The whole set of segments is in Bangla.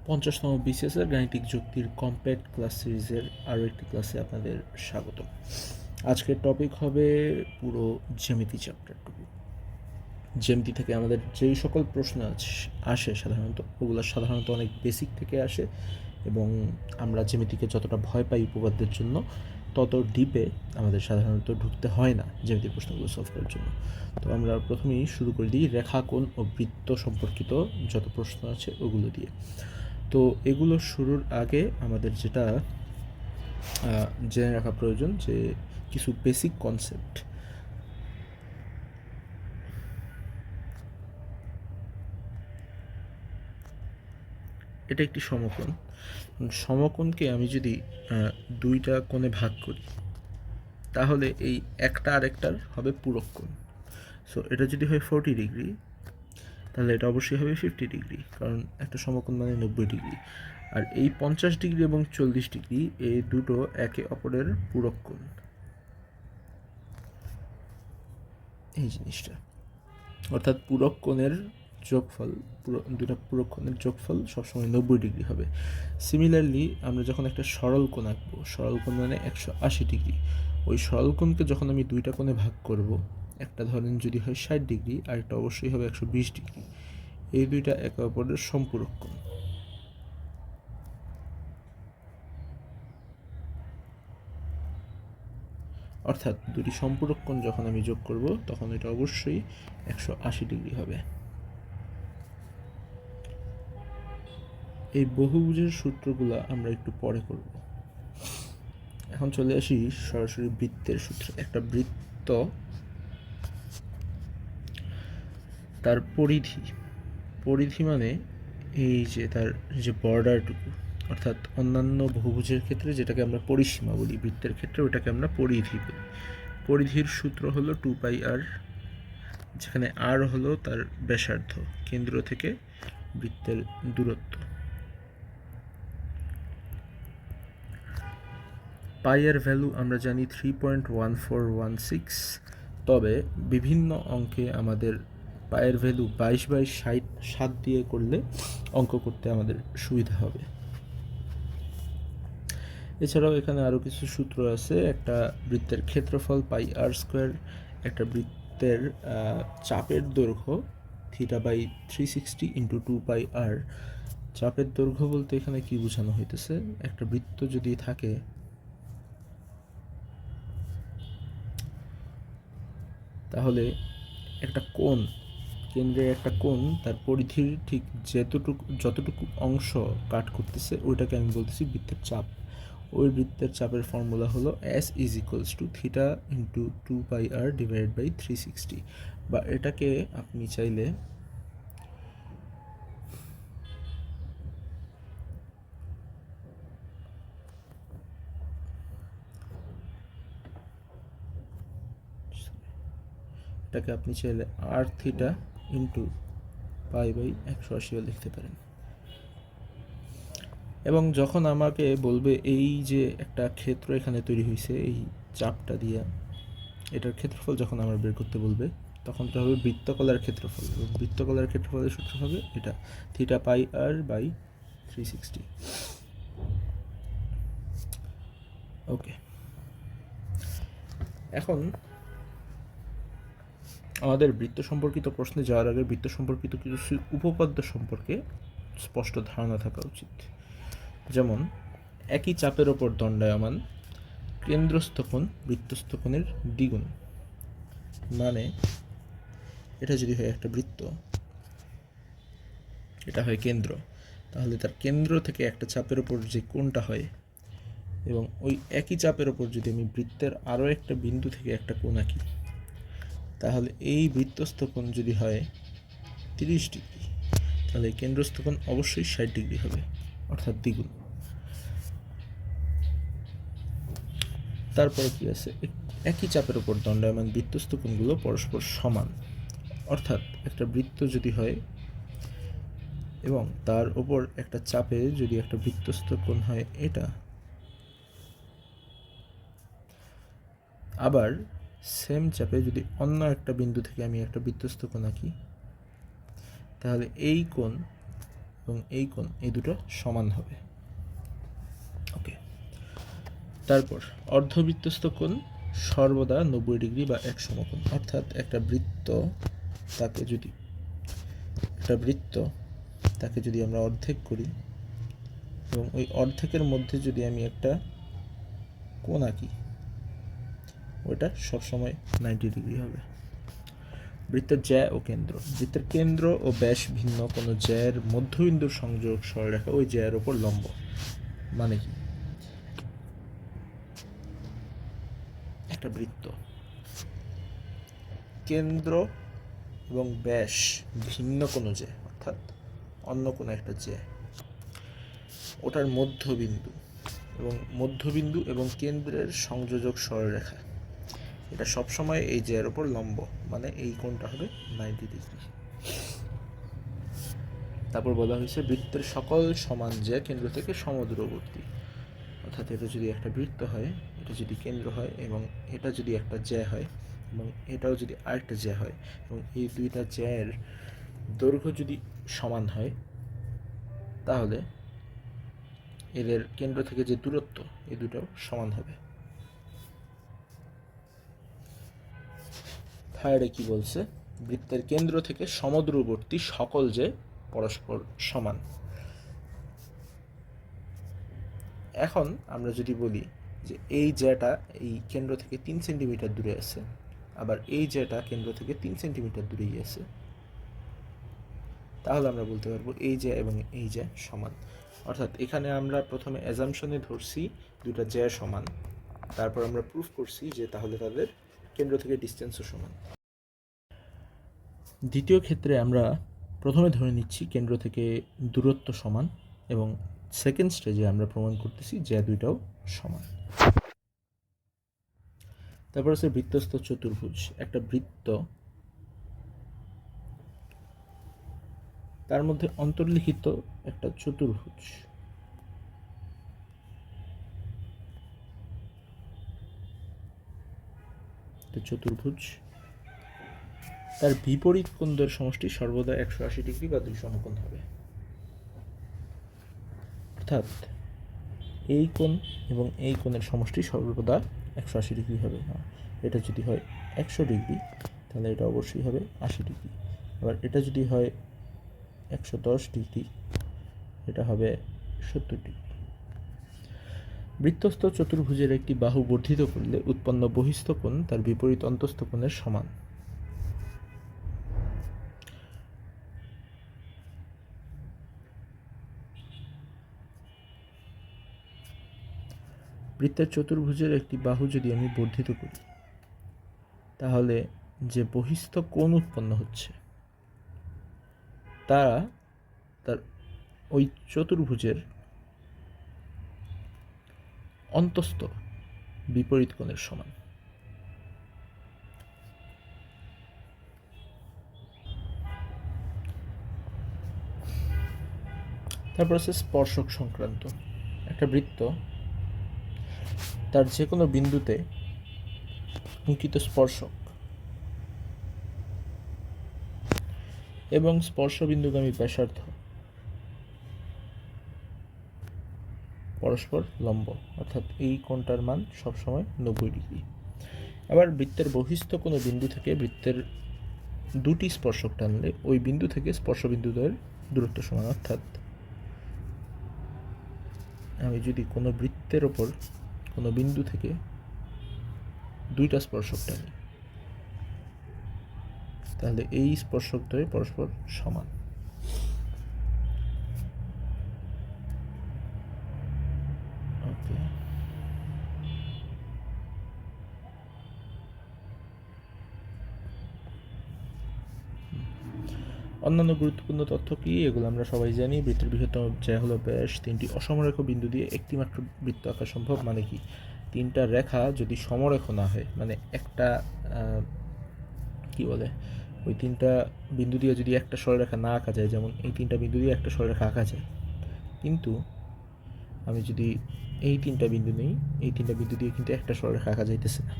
50তম বিসিএসের গাণিতিক যুক্তির কম্প্যাক্ট ক্লাস সিরিজের আরও একটি ক্লাসে আপনাদের স্বাগত। আজকের টপিক হবে পুরো জ্যামিতি চ্যাপ্টারটুকু। জ্যামিতি থেকে আমাদের যেই সকল প্রশ্ন আসে সাধারণত ওগুলো সাধারণত অনেক বেসিক থেকে আসে, এবং আমরা জ্যামিতিকে যতটা ভয় পাই উপপাদ্যের জন্য তত ডিপে আমাদের সাধারণত ঢুকতে হয় না জ্যামিতির প্রশ্নগুলো সলভ করার জন্য। তো আমরা প্রথমেই শুরু করে দিই রেখা, কোণ ও বৃত্ত সম্পর্কিত যত প্রশ্ন আছে ওগুলো দিয়ে। তো এগুলো শুরুর আগে আমাদের যেটা জেনে রাখা প্রয়োজন যে কিছু বেসিক কনসেপ্ট। এটা একটি সমকোণ। সমকোণকে আমি যদি দুইটা কোণে ভাগ করি তাহলে এই একটা আরেকটার হবে পূরক কোণ। সো এটা যদি হয় 40 ডিগ্রি তাহলে এটা অবশ্যই হবে 50 ডিগ্রি, কারণ একটা সমকোণ মানে 90 ডিগ্রি। আর এই 50 ডিগ্রি এবং 40 ডিগ্রি এই দুটো একে অপরের পূরক কোণ। এই জিনিসটা অর্থাৎ পূরক কোণের যোগফল, দুটা পূরক কোণের যোগফল সবসময় 90 ডিগ্রি হবে। সিমিলারলি আমরা যখন একটা সরল কোণ আঁকবো, সরল কোণ মানে 180 ডিগ্রি, ওই সরল কোণকে যখন আমি দুইটা কোণে ভাগ করব, একটা ধরেন যদি হয় 60 ডিগ্রি আর একটা অবশ্যই হবে 120 ডিগ্রি, এই দুইটা একে অপরের সম্পূরক কোণ। অর্থাৎ দুটি সম্পূরক কোণ যখন আমি যোগ করব তখন এটা অবশ্যই 180 ডিগ্রি হবে। এই বহুভুজের সূত্রগুলো আমরা একটু পরে করব। এখন চলে আসি সরাসরি বৃত্তের সূত্রে। একটা বৃত্ত, তার পরিধি মানে এই যে তার যে বর্ডারটুকু, অর্থাৎ অন্যান্য বহুভুজের ক্ষেত্রে যেটাকে আমরা পরিসীমা বলি, বৃত্তের ক্ষেত্রে ওটাকে আমরা পরিধি বলি। পরিধির সূত্র হলো 2πr, যেখানে r হলো তার ব্যাসার্ধ, কেন্দ্র থেকে বৃত্তের দূরত্ব। পাইয়ের ভ্যালু আমরা জানি 3.1416, তবে বিভিন্ন অঙ্কে আমাদের পাইয়ের ভ্যালু 22/60 দিয়ে করলে অঙ্ক করতে আমাদের সুবিধা হবে। এছাড়াও এখানে আরও কিছু সূত্র আছে। একটা বৃত্তের ক্ষেত্রফল πr², একটা বৃত্তের চাপের দৈর্ঘ্য θ/360 × 2πr। চাপের দৈর্ঘ্য বলতে এখানে কি বোঝানো হইতেছে, একটা বৃত্ত যদি থাকে তাহলে একটা কোণ, কেন্দ্রে একটা কোণ তার পরিধির ঠিক যতটুকু অংশ কাট করতেছে ওইটাকে আমি বলতেছি বৃত্তের চাপ। ওই বৃত্তের চাপের ফর্মুলা হলো S = θ × 2πr / 360, বা এটাকে আপনি চাইলে r θ × π/180 লিখতে পারেন। এবং যখন আমাকে বলবে এই যে একটা ক্ষেত্র এখানে তৈরি হয়েছে এই চাপটা দিয়ে, এটার ক্ষেত্রফল যখন আমার বের করতে বলবে তখন এটা হবে বৃত্তকলার ক্ষেত্রফল, এবং বৃত্তকলার ক্ষেত্রফলের সূত্র হবে এটা θπr/360। ওকে, এখন আমাদের বৃত্ত সম্পর্কিত প্রশ্নে যাওয়ার আগে বৃত্ত সম্পর্কিত কিছু উপপাদ্য সম্পর্কে স্পষ্ট ধারণা থাকা উচিত। যেমন একই চাপের ওপর দণ্ডায়মান কেন্দ্রস্থ কোণ বৃত্তস্থ কোণের দ্বিগুণ। মানে এটা যদি হয় একটা বৃত্ত, এটা হয় কেন্দ্র, তাহলে তার কেন্দ্র থেকে একটা চাপের ওপর যে কোণটা হয়, এবং ওই একই চাপের ওপর যদি আমি বৃত্তের আরও একটা বিন্দু থেকে একটা কোণ আঁকি, তাহলে এই বৃত্তস্থ কোণ যদি হয় 30 ডিগ্রি, তাহলে কেন্দ্রস্থ কোণ অবশ্যই 60 ডিগ্রি হবে, অর্থাৎ দ্বিগুণ। তারপরে কি আছে, একই চাপের উপর দণ্ডায়মান বৃত্তস্থ কোণগুলো পরস্পর সমান। অর্থাৎ একটা বৃত্ত যদি হয় এবং তার উপর একটা চাপে যদি একটা বৃত্তস্থ কোণ হয় এটা, আবার সেম চাপে যদি অন্য একটা বিন্দু থেকে আমি একটা বৃত্তস্থ কোণ আঁকি, তাহলে এই কোণ এবং এই কোণ এই দুটো সমান হবে। ওকে, তারপর অর্ধবৃত্তস্থ কোণ সর্বদা 90 ডিগ্রি বা এক সমকোণ। অর্থাৎ একটা বৃত্ত তাকে যদি আমরা অর্ধেক করি এবং ওই অর্ধেকের মধ্যে যদি আমি একটা কোণ আঁকি, ওটা সবসময় 90 ডিগ্রি হবে। বৃত্তের জ্যা ও কেন্দ্র। বৃত্তের কেন্দ্র ও ব্যাস ভিন্ন কোনো জ্যায়ের মধ্যবিন্দুর সংযোগ সরলরেখা ওই জ্যায়ের ওপর লম্ব। মানে কি, একটা বৃত্ত কেন্দ্র এবং ব্যাস ভিন্ন কোনো জ্যা, অর্থাৎ অন্য কোনো একটা জ্যা, ওটার মধ্যবিন্দু এবং কেন্দ্রের সংযোজক সরলরেখা, এটা সবসময় এই জ্যায়ের ওপর লম্ব, মানে এই কোণটা হবে 90 ডিগ্রি। তারপর বলা হয়েছে বৃত্তের সকল সমান জ্যা কেন্দ্র থেকে সমদূরবর্তী। অর্থাৎ এটা যদি একটা বৃত্ত হয়, এটা যদি কেন্দ্র হয় এবং এটা যদি একটা জ্যা হয় এবং এটাও যদি আরেকটা জ্যা হয় এবং এই দুইটা জ্যায়ের দৈর্ঘ্য যদি সমান হয়, তাহলে এদের কেন্দ্র থেকে যে দূরত্ব এই দুটো সমান হবে। থার্ডে কি বলছে, বৃত্তের কেন্দ্র থেকে সমদূরবর্তী সকল জ্যা পরস্পর সমান। এখন আমরা যদি বলি যে এই জ্যাটা এই কেন্দ্র থেকে 3 সেন্টিমিটার দূরে আছে, আবার এই জ্যাটা কেন্দ্র থেকে 3 সেন্টিমিটার দূরেই আছে, তাহলে আমরা বলতে পারবো এই জ্যা এবং এই জ্যা সমান। অর্থাৎ এখানে আমরা প্রথমে অ্যাজাম্পশনে ধরছি দুটা জ্যা সমান, তারপর আমরা প্রুফ করছি যে তাহলে তাদের কেন্দ্র থেকে ডিস্টেন্সও সমান। দ্বিতীয় ক্ষেত্রে আমরা প্রথমে ধরে নিচ্ছি কেন্দ্র থেকে দূরত্ব সমান এবং সেকেন্ড স্টেজে আমরা প্রমাণ করতেছি যে দুইটাও সমান। তারপর আছে বৃত্তস্থ চতুর্ভুজ। একটা বৃত্ত, তার মধ্যে অন্তর্লিখিত একটা চতুর্ভুজ। তার বিপরীত কোণদের সমষ্টি সর্বদা 180 ডিগ্রি বা 2 সমকোণ হবে। অর্থাৎ এই কোণ এবং এই কোণের সমষ্টি সর্বদা 180 ডিগ্রি হবে। এটা যদি হয় 100 ডিগ্রি, তাহলে এটা অবশ্যই হবে 80 ডিগ্রি। আবার এটা যদি হয় 110 ডিগ্রি, এটা হবে 70 ডিগ্রি। বৃত্তস্থ চতুর্ভুজের একটি বাহু বর্ধিত করলে উৎপন্ন বহিস্থ কোণ তার বিপরীত অন্তস্থ কোণের সমান। বৃত্তের চতুর্ভুজের একটি বাহু যদি আমি বর্ধিত করি, তাহলে যে বহিস্থ কোণ উৎপন্ন হচ্ছে তার ওই চতুর্ভুজের অন্তস্থ বিপরীত কোণের সমান। তারপর আছে স্পর্শক সংক্রান্ত। একটা বৃত্ত তার যে কোনো বিন্দুতে অঙ্কিত স্পর্শক এবং স্পর্শবিন্দুগামী ব্যাসার্ধ পরস্পর লম্ব, অর্থাৎ এই কোণটার মান সবসময় 90 ডিগ্রি। আবার বৃত্তের বহিস্থ কোনো বিন্দু থেকে বৃত্তের দুটি স্পর্শক টানলে ওই বিন্দু থেকে স্পর্শবিন্দুদ্বয়ের দূরত্ব সমান। অর্থাৎ আমি যদি কোনো বৃত্তের ওপর কোনো বিন্দু থেকে দুইটা স্পর্শক টানি, তাহলে এই স্পর্শকদ্বয় পরস্পর সমান। ওকে, অন্যান্য গুরুত্বপূর্ণ তথ্য কি, এগুলো আমরা সবাই জানি। বৃত্তের বৃহত্তম জ্যা হলো ব্যাস। 3টি অসমরেখ বিন্দু দিয়ে একটি মাত্র বৃত্ত আঁকা সম্ভব। মানে কি, 3টা রেখা যদি সমরেখ না হয়, মানে একটা কি বলে, ওই 3টা বিন্দু দিয়ে যদি একটা সরলরেখা না আঁকা যায়, যেমন এই 3টা বিন্দু দিয়ে একটা সরলরেখা আঁকা যায়, কিন্তু আমি যদি এই 3টা বিন্দু নেই, এই 3টা বিন্দু দিয়ে কিন্তু একটা সরলরেখা আঁকা যাইতেছে না।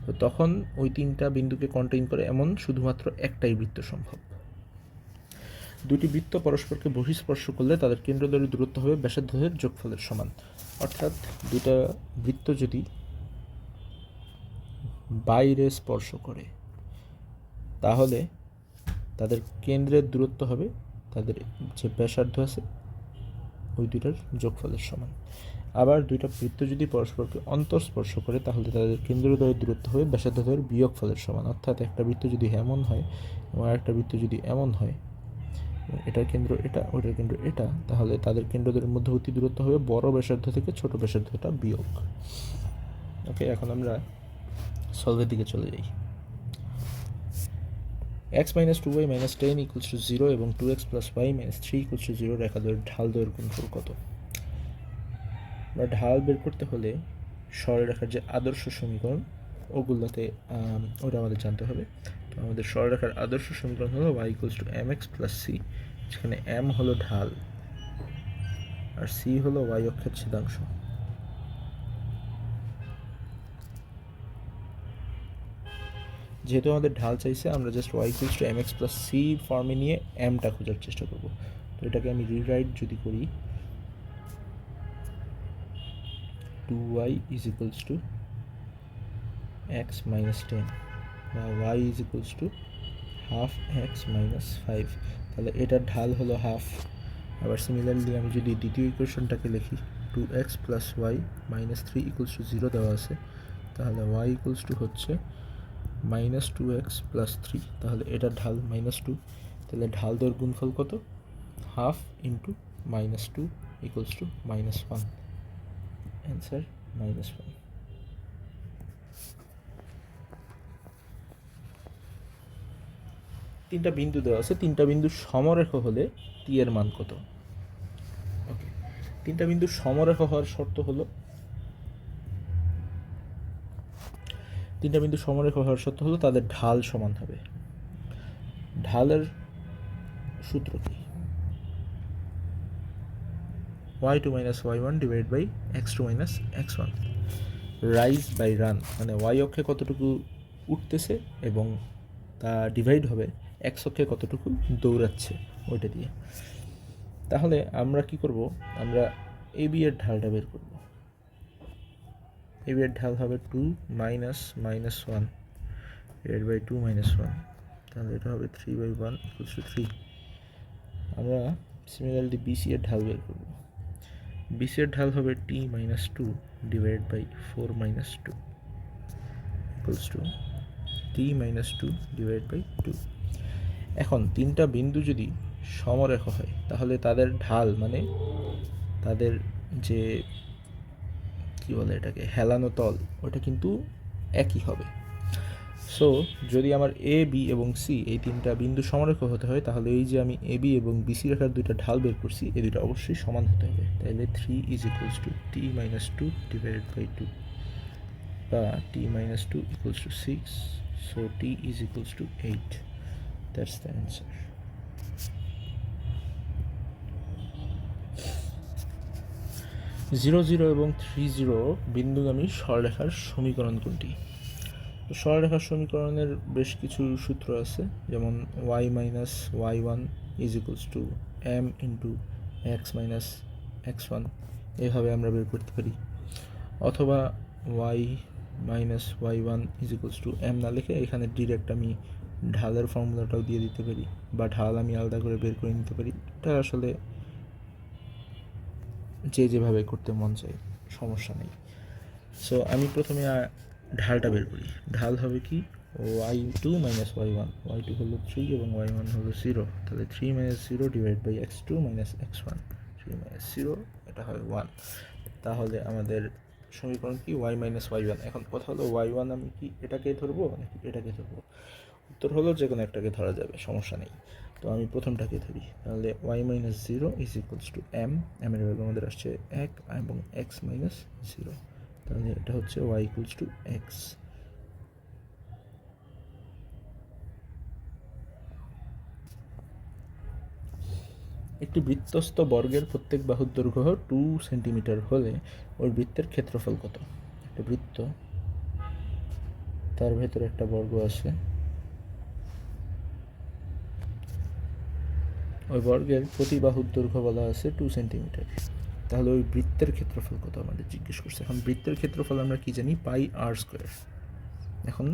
তো তখন ওই 3টা বিন্দুকে কন্টেইন করে এমন শুধুমাত্র একটাই বৃত্ত সম্ভব। দুটি বৃত্ত পরস্পরকে বহিঃস্পর্শ করলে তাদের কেন্দ্রদ্বয়ের দূরত্ব হবে ব্যাসার্ধের যোগফলের সমান। অর্থাৎ দুটা বৃত্ত যদি বাইরে স্পর্শ করে তাহলে তাদের কেন্দ্রের দূরত্ব হবে তাদের যে ব্যাসার্ধ আছে ওই দুইটার যোগফলের সমান। আবার দুইটা বৃত্ত যদি পরস্পরকে অন্তঃস্পর্শ করে তাহলে তাদের কেন্দ্রদ্বয়ের দূরত্ব হবে ব্যাসার্ধের বিয়োগফলের সমান। অর্থাৎ একটা বৃত্ত যদি এমন হয় এবং আরেকটা বৃত্ত যদি এমন হয়, এটার কেন্দ্র এটা, ওটার কেন্দ্র এটা, তাহলে তাদের কেন্দ্রদ্বয়ের মধ্যবর্তী দূরত্ব হবে বড় ব্যাসার্ধ থেকে ছোট ব্যাসার্ধটা বিয়োগ। ওকে, এখন আমরা সলভের দিকে চলে যাই। x - 2y - 10 = 0 এবং 2x + y - 3 = 0 রেখাদ্বয়ের ঢাল দৈর্ঘ্যের গুণফল কত? বা ঢাল বের করতে হলে সরলরেখার যে আদর্শ সমীকরণ ওগুলোতে ওটা আমাদের জানতে হবে। তো আমাদের সরলরেখার আদর্শ সমীকরণ হলো y = mx + c, যেখানে m হলো ঢাল আর c হলো y অক্ষের ছেদাংশ। যেহেতু আমাদের ঢাল চাইছে, আমরা জাস্ট y = mx + c ফর্মে নিয়ে mটা খোঁজার চেষ্টা করব। তো এটাকে আমি রিরাইট যদি করি, 2y = x - 10 বা y = ½ x - 5, তাহলে এটার ঢাল হলো হাফ। আবার সিমিলারলি আমি যদি দ্বিতীয় ইকুয়েশনটাকে লিখি, 2x + y - 3 = 0 দেওয়া আছে, তাহলে y হচ্ছে -2x + 3, তাহলে এটার ঢাল -2, তাহলে ঢাল দৈর্ঘ্যের গুণফল কত? Half into -2 = -1, answer -1। তিনটা বিন্দু দেওয়া আছে, তিনটা বিন্দু সমরেখ হলে টি এর মান কত? ওকে, তিনটা বিন্দু সমরেখ হওয়ার শর্ত হলো, তাদের ঢাল সমান হবে। ঢালের সূত্র কি? y2 - y1 / x2 - x1, rise by run, মানে y অক্ষে কতটুকু উঠতেছে এবং তা ডিভাইড হবে x অক্ষে কতটুকু দৌড়াচ্ছে ওইটা দিয়ে। তাহলে আমরা কি করব? আমরা ab এর ঢালটা বের করব। ab এর ঢাল হবে 2 - -1 / 2 - 1, তাহলে এটা হবে 3/1 = 3। আমরা সিমিলারলি bc এর ঢাল বের করব। bc এর ঢাল হবে t - 2 / 4 - 2 t - 2 / 2। এখন তিনটা বিন্দু যদি সমরেখ হয় তাহলে তাদের ঢাল, মানে তাদের যে কি বলে এটাকে, হেলানো তল, ওটা কিন্তু একই হবে। সো যদি আমার এ, বি এবং সি এই তিনটা বিন্দু সমরেখ হতে হয়, তাহলে এই যে আমি এ, বি এবং বিসি রেখার দুইটা ঢাল বের করছি, এই দুইটা অবশ্যই সমান হতে হবে। তাহলে 3 = t - 2 / 2 বা t - 2 = 6, so t = 8. That's the answer. Zero zero এবং 3 বিন্দুগামী সরলরেখার সমীকরণ কোনটি? সরলরেখার সমীকরণের বেশ কিছু সূত্র আছে, যেমন y - y1 = m × x - x1, এভাবে আমরা বের করতে পারি। অথবা y - y1 = m না লিখে এখানে ডিরেক্ট আমি ঢালের ফর্মুলাটাও দিয়ে দিতে পারি, বা ঢাল আমি আলাদা করে বের করে নিতে পারি। এটা আসলে যে যেভাবে করতে মন চায়, সমস্যা নেই। সো আমি প্রথমে ঢালটা বের করি। ঢাল হবে কি? y2 - y1, y2 হলো 3 এবং y1 হলো 0, তাহলে 3 - 0 / x2 - x1, 3 - 0, এটা হয় 1। তাহলে আমাদের সমীকরণ কি? y - y1। এখন কথা হলো y1 আমি কি এটাকে ধরবো নাকি এটাকে ধরবো? উত্তর হলো যে কোনো একটাকে ধরা যাবে, সমস্যা নেই। তো আমি প্রথমটাকে ধরি, তাহলে y - 0 = m, m এর ভ্যালু আমাদের আসছে 1 এবং x - 0, তাহলে এটা হচ্ছে y = x। একটি বৃত্তস্থ বর্গের প্রত্যেক বাহুর দৈর্ঘ্য 2 সেন্টিমিটার হলে ওই বৃত্তের ক্ষেত্রফল কত? একটা বৃত্ত, তার ভেতরে একটা বর্গ আছে, ওই বর্গের প্রতি বাহুর দৈর্ঘ্য বলা আছে 2 সেন্টিমিটার। তাহলে ওই বৃত্তের ক্ষেত্রফল কত আমাদের জিজ্ঞেস করছে। এখন বৃত্তের ক্ষেত্রফল আমরা কি জানি, পাই আর স্কোয়ার। এখন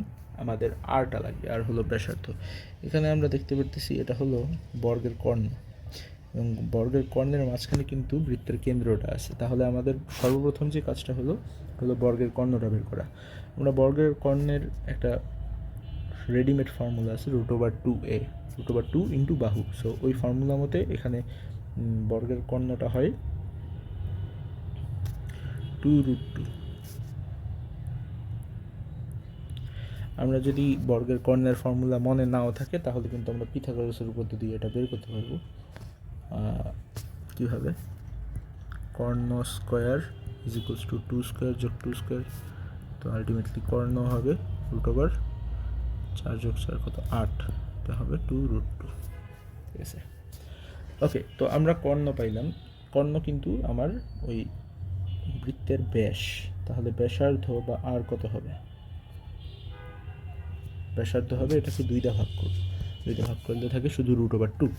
আমাদের আরটা লাগবে, আর হলো ব্যাসার্ধ। এখানে আমরা দেখতে পারতেছি এটা হলো বর্গের কর্ণ, এবং বর্গের কর্ণের মাঝখানে কিন্তু বৃত্তের কেন্দ্রটা আছে। তাহলে আমাদের সর্বপ্রথম যে কাজটা হলো বর্গের কর্ণটা বের করা। আমরা বর্গের কর্ণের একটা রেডিমেড ফর্মুলা আছে √2a, √2 ইন্টু বাহু। সো ওই ফর্মুলা মতে এখানে বর্গের কর্ণটা হয় 2√2। আমরা যদি বর্গের কর্ণের ফর্মুলা মনে নাও থাকে তাহলে কিন্তু আমরা পিথাগোরাসের উপপাদ্য দিয়ে এটা বের করতে পারবো। কীভাবে, কর্ণ square is equals to 2 square যোগ 2 স্কোয়ার, তো আলটিমেটলি কর্ণ হবে √4 যোগ 4 কত 8, এটা হবে 2√2। ঠিক আছে, ওকে। তো আমরা কর্ণ পাইলাম, কর্ণ কিন্তু আমার ওই বৃত্তের ব্যাস। তাহলে ব্যাসার্ধ বা আর কত হবে, ব্যাসার্ধ হবে এটাকে দুইটা ভাগ করলে থাকে শুধু √2।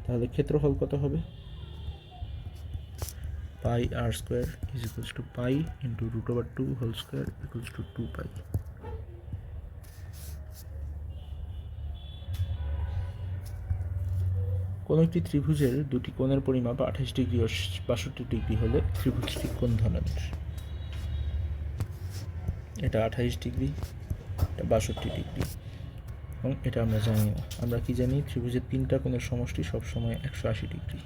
তাহলে ক্ষেত্রফল কত হবে, pi R square is equals to pi into √2 whole square equals to 2 pi. কোনো একটি ত্রিভুজের দুটি কোণের পরিমাপ 28 ডিগ্রি ও 62 ডিগ্রি হলে ত্রিভুজটি কোন ধরনের। এটা 28 ডিগ্রি, এটা 62 ডিগ্রি, এবং এটা আমরা জানি না। আমরা কি জানি, ত্রিভুজের তিনটা কোণের সমষ্টি সবসময় 180 ডিগ্রি।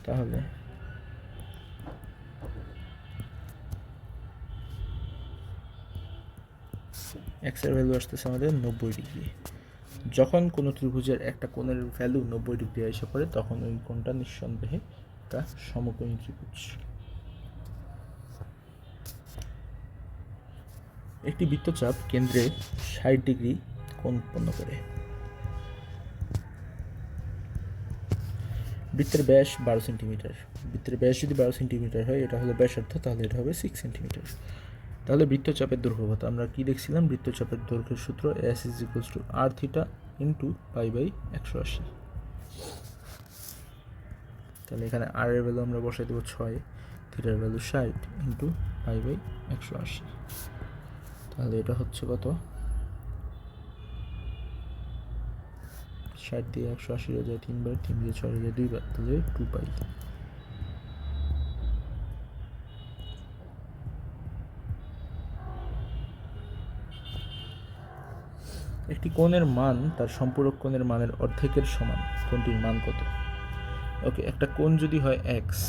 তাহলে এক্স এর ভ্যালু আসতেছে আমাদের 90 ডিগ্রি। যখন কোনো ত্রিভুজের একটা কোণের ভ্যালু 90 ডিগ্রি এসে পড়ে তখন ওই কোণটা নিঃসন্দেহে একটা সমকোণী ত্রিভুজ। একটি বৃত্তচাপ কেন্দ্রে 60 ডিগ্রি কোণ উৎপন্ন করে। বৃত্তের ব্যাস 12 সেন্টিমিটার। বৃত্তের ব্যাস যদি 12 সেন্টিমিটার হয়, এটা হলো ব্যাসার্ধ, তাহলে এটা হবে 6 সেন্টিমিটার। তাহলে বৃত্তচাপের দৈর্ঘ্য কত, আমরা কি দেখছিলাম, বৃত্তচাপের দৈর্ঘ্যের সূত্র S is equals to R theta into pi by 180। তাহলে এখানে আর এর ভ্যালু আমরা বসাই দেবো 6, থিটার ভ্যালু 60 ইন্টু পাই বাই 180। তাহলে এটা হচ্ছে কত, 60 দিয়ে 180 হয়ে যায় 3 বার, 3 দিয়ে 6 হয়ে যায় 2 বার, তাহলে 2 পাই। একটি কোণের মান তার সম্পূরক কোণের মানের অর্ধেকের সমান, কোণটির মান কত। ওকে, একটা কোণ যদি হয় এক্স,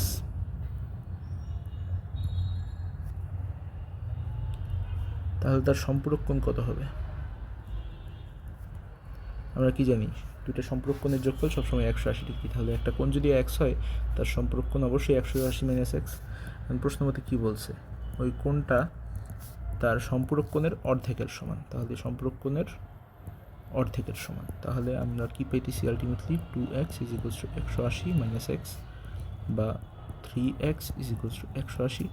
তাহলে তার সম্পূরক কোণ কত হবে। আমরা কি জানি, দুটো সম্পূরক কোণের যোগফল সবসময় 180 ডিগ্রি। তাহলে একটা কোণ যদি এক্স হয় তার সম্পূরক কোণ অবশ্যই 180 মাইনাস এক্স। প্রশ্ন মতে কী বলছে, ওই কোণটা তার সম্পূরক কোণের অর্ধেকের সমান। তাহলে সম্পূরক কোণের অর্ধেকের সমান, তাহলে আমরা কি পেতেছি ultimately 2x is equals to 180 minus X, বা 3x ইজ ইকুয়ালস টু 180।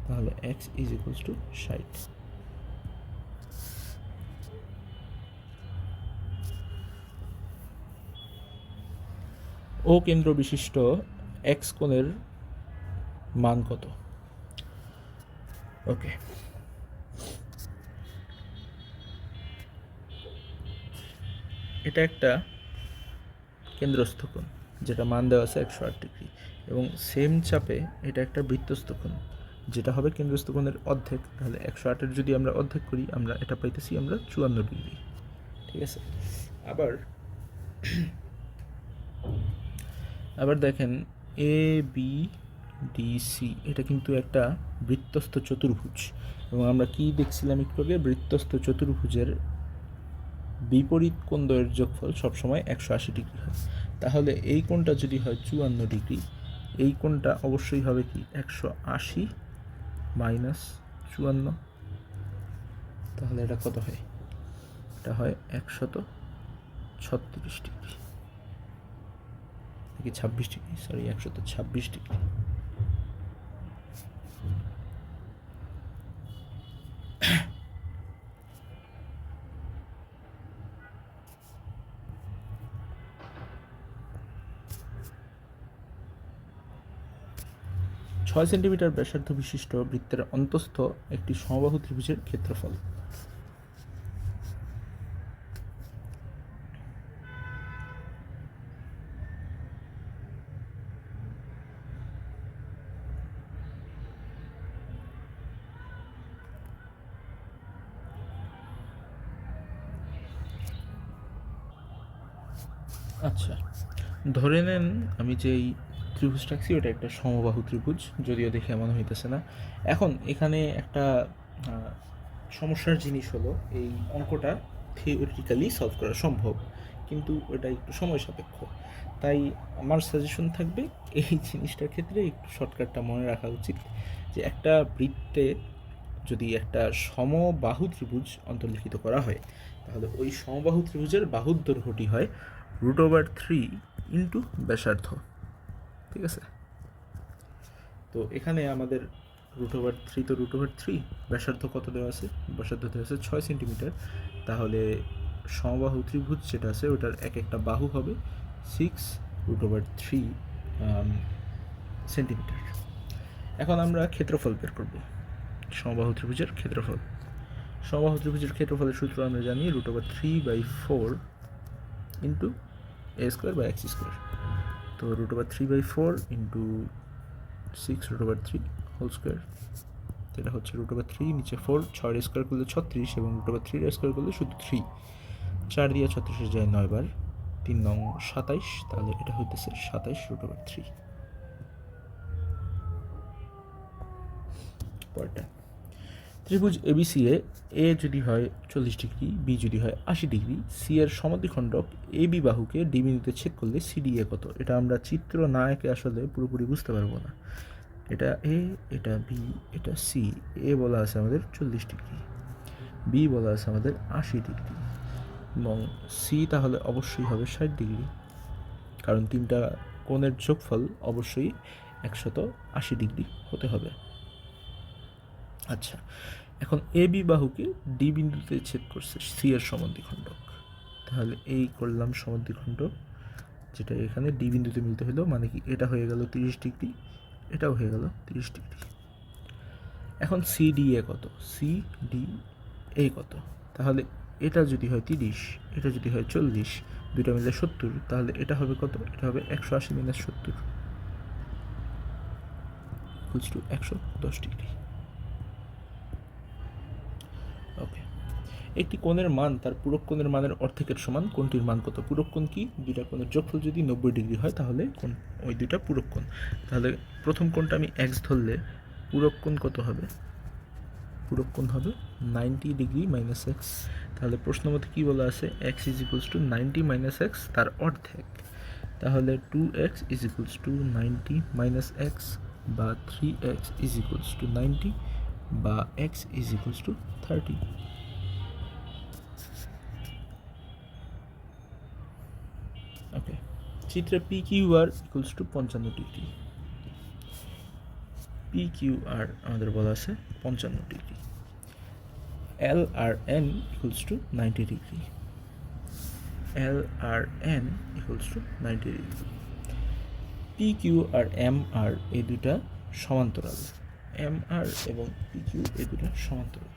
তাহলে x ইজ ইকুয়ালস টু 60। ও কেন্দ্র বিশিষ্ট এক্স কোণের মান কত। ওকে, এটা একটা কেন্দ্রস্থ কোণ যেটা মান দেওয়া আছে 108 ডিগ্রি, এবং সেম চাপে এটা একটা বৃত্তস্থ কোণ যেটা হবে কেন্দ্রস্থ কোণের অর্ধেক। তাহলে 108-এর যদি আমরা অর্ধেক করি, আমরা এটা পাইতেছি আমরা 54 ডিগ্রি। ঠিক আছে, আবার দেখেন এ বি ডি সি, এটা কিন্তু একটা বৃত্তস্থ চতুর্ভুজ, এবং আমরা কি দেখছিলাম একটু আগে, বৃত্তস্থ চতুর্ভুজের বিপরীত কোণ দ্বয়ের যোগফল সবসময় 180 ডিগ্রি হয়। তাহলে এই কোণটা যদি হয় 54 ডিগ্রি, এই কোণটা অবশ্যই হবে কি 180 মাইনাস 54। তাহলে এটা কত হয়, এটা হয় 136 ডিগ্রি, নাকি 26 ডিগ্রি, সরি 126 ডিগ্রি। 6 সেন্টিমিটার ব্যাসার্ধ বিশিষ্ট বৃত্তের অন্তঃস্থ একটি সমবাহু ত্রিভুজের ক্ষেত্রফল। আচ্ছা, ধরে নেন আমি যেই ত্রিভুজটা আঁকছি ওটা একটা সমবাহু ত্রিভুজ, যদিও দেখে এমন হইতেছে না। এখন এখানে একটা সমস্যার জিনিস হলো এই অঙ্কটা থিওরিটিক্যালি সলভ করা সম্ভব, কিন্তু ওটা একটু সময় সাপেক্ষ। তাই আমার সাজেশন থাকবে এই জিনিসটার ক্ষেত্রে একটু শর্টকাটটা মনে রাখা উচিত, যে একটা বৃত্তে যদি একটা সমবাহু ত্রিভুজ অন্তর্লিখিত করা হয়, তাহলে ওই সমবাহু ত্রিভুজের বাহুর দৈর্ঘ্যটি হয় √3 ইন্টু ব্যাসার্ধ। ঠিক আছে, তো এখানে আমাদের √3 তো √3, ব্যাসার্ধ কত দেওয়া আছে? ব্যাসার্ধ দেওয়া আছে 6 সেন্টিমিটার। তাহলে সমবাহু ত্রিভুজ যেটা আছে ওটার এক একটা বাহু হবে 6√3 সেন্টিমিটার। এখন আমরা ক্ষেত্রফল বের করব, সমবাহু ত্রিভুজের ক্ষেত্রফল। সমবাহু ত্রিভুজের ক্ষেত্রফলের সূত্র আমরা জানি √3/4 ইন্টু a²/x²। তো √3/4 ইন্টু 6√3 হোল স্কোয়ার, এটা হচ্ছে √3, নিচে 4, 6 স্কোয়ার করলে 36 এবং √3 স্কোয়ার করলে শুধু 3। 4 দিয়ে 36 যায় 9 বার, 3 নং 27, তাহলে এটা হইতেছে 27√3। পরেরটা, ত্রিভুজ এবিসি এ যদি হয় 40 ডিগ্রি, বি যদি হয় 80 ডিগ্রি, সি এর সমদ্বিখণ্ডক এ বি বাহুকে ডি বিন্দুতে ছেদ করলে সিডি এ কত? এটা আমরা চিত্র না এঁকে আসলে পুরোপুরি বুঝতে পারবো না। এটা এ, এটা বি, এটা সি। এ বলা আছে আমাদের 40 ডিগ্রি, বি বলা আছে আমাদের 80 ডিগ্রি, এবং সি তাহলে অবশ্যই হবে 60 ডিগ্রি, কারণ তিনটা কোণের যোগফল অবশ্যই 180 ডিগ্রি হতে হবে। আচ্ছা, এখন এ বি বাহুকে ডি বিন্দুতে ছেদ করছে সি এর সমদ্বিখণ্ডক, তাহলে এই করলাম সমদ্বিখণ্ডক, যেটা এখানে ডি বিন্দুতে মিলতে হলো, মানে কি এটা হয়ে গেল 30 ডিগ্রি, এটাও হয়ে গেল 30 ডিগ্রি। এখন সি ডি এ কত? সি ডি এ কত? তাহলে এটা যদি হয় 30, এটা যদি হয় 40, দুটো মিলে 70, তাহলে এটা হবে কত? এটা হবে 180 - 70 = 110 ডিগ্রি। ওকে, একটি কোণের মান তার পূরক কোণের মানের অর্ধেকের সমান, কোণটির মান কত? পূরক কোণ কি? দুইটা কোণের যোগফল যদি 90 ডিগ্রি হয় তাহলে কোণ ওই দুইটা পূরক কোণ। তাহলে প্রথম কোণটা আমি এক্স ধরলে পূরক কোণ কত হবে? পূরক কোণ হবে 90 ডিগ্রি মাইনাস এক্স। তাহলে প্রশ্ন মতে কী বলা আছে? এক্স = 90 - x, তার অর্ধেক। তাহলে 2x = 90 - x, বা 3x = 90, বা x = 30। ওকে, চিত্রে P Q R = 55 degree. P Q R আমাদের বলা আছে 55 degree. L R N = 90 degree. L R N = 90 degree. P Q R M R এই দুইটা সমান্তরাল। এম আর এবং পি কিউ এই দুইটা সমান্তরাল।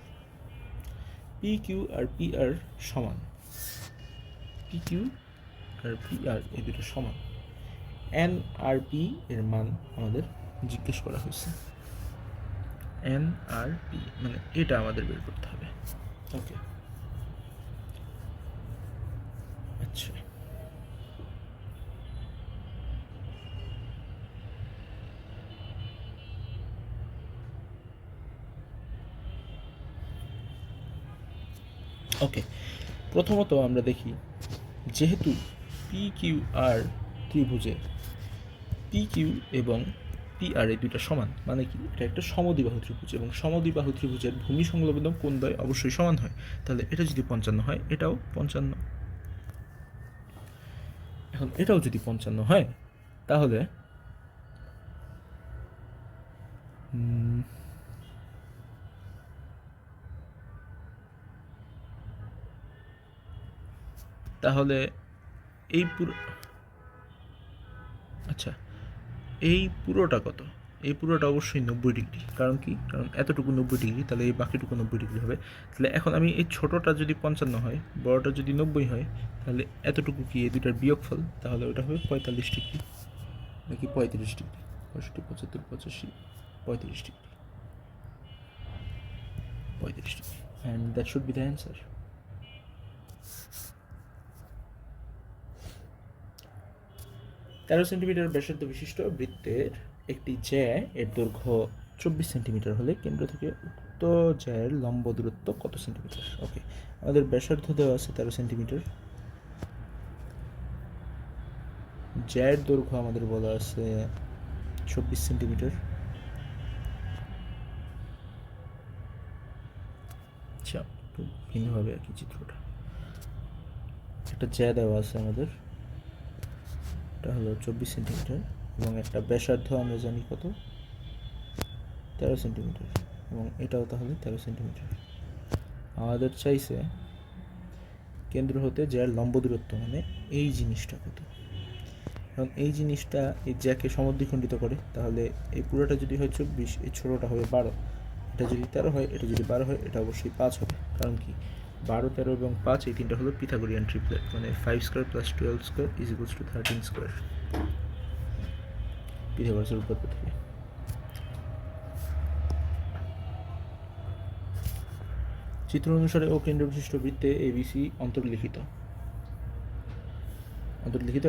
পি কিউ আর পি আর সমান। পি কিউ আর পি আর এই দুটো সমান। এন আর পি এর মান আমাদের জিজ্ঞেস করা হয়েছে। এন আর পি মানে এটা আমাদের বের করতে হবে। ওকে, আচ্ছা, ওকে, প্রথমত আমরা দেখি, যেহেতু P Q R ত্রিভুজে P Q এবং পি আর এই দুইটা সমান, মানে কি এটা একটা সমদ্বিবাহু ত্রিভুজ, এবং সমদ্বিবাহু ত্রিভুজের ভূমি সংলগ্ন কোণদ্বয় অবশ্যই সমান হয়। তাহলে এটা যদি 55 হয়, এটাও 55। এখন এটাও যদি 55 হয়, তাহলে তাহলে এই পুরো, আচ্ছা, এই পুরোটা কত? এই পুরোটা অবশ্যই 90 ডিগ্রি। কারণ কি? কারণ এতটুকু 90 ডিগ্রি, তাহলে এই বাকিটুকু 90 ডিগ্রি হবে। তাহলে এখন আমি এই ছোটোটা যদি 55 হয়, বড়টা যদি 90 হয়, তাহলে এতটুকু কি এই দুটার বিয়োগফল, তাহলে ওটা হবে 45 ডিগ্রি নাকি 35 degree. 65, 75, 85, 35 degree. 35 degree, and that should be the answer. তেরো সেন্টিমিটার ব্যাসার্ধ বিশিষ্ট বৃত্তের একটি জ্যা এর দৈর্ঘ্য 24 সেন্টিমিটার হলে কেন্দ্র থেকে উক্ত জ্যায়ের লম্ব দূরত্ব কত সেন্টিমিটার? ওকে, আমাদের ব্যাসার্ধ দেওয়া আছে 13 সেন্টিমিটার, জ্যায়ের দৈর্ঘ্য আমাদের বলা আছে 24 সেন্টিমিটার। আচ্ছা, একটু ভিন্নভাবে আর কি চিত্রটা। একটা জ্যা দেওয়া আছে আমাদের, এটা হলো 24 সেন্টিমিটার, এবং একটা ব্যাসার্ধ আমরা জানি কত, 13 সেন্টিমিটার, এবং এটাও তাহলে 13 সেন্টিমিটার। আমাদের চাইছে কেন্দ্র হতে জ্যার লম্ব দূরত্ব, মানে এই জিনিসটা কত। এখন এই জিনিসটা এই জ্যাকে সমদ্বিখণ্ডিত করে, তাহলে এই পুরোটা যদি হয় 24, এই ছোটোটা হবে 12, এটা যদি 13 হয়, এটা যদি 12 হয়, এটা অবশ্যই 5 হবে। কারণ কি? 12, 13 এবং 5 এই তিনটা হলো পিথাগোরিয়ান ট্রিপলেট, মানে 5 square plus 12 square is equals to 13 square, পিথাগোরাসের উপপাদ্য থেকে। চিত্র অনুসারে ও কেন্দ্র বিশিষ্ট বৃত্তে এবিসি অন্তর্লিখিত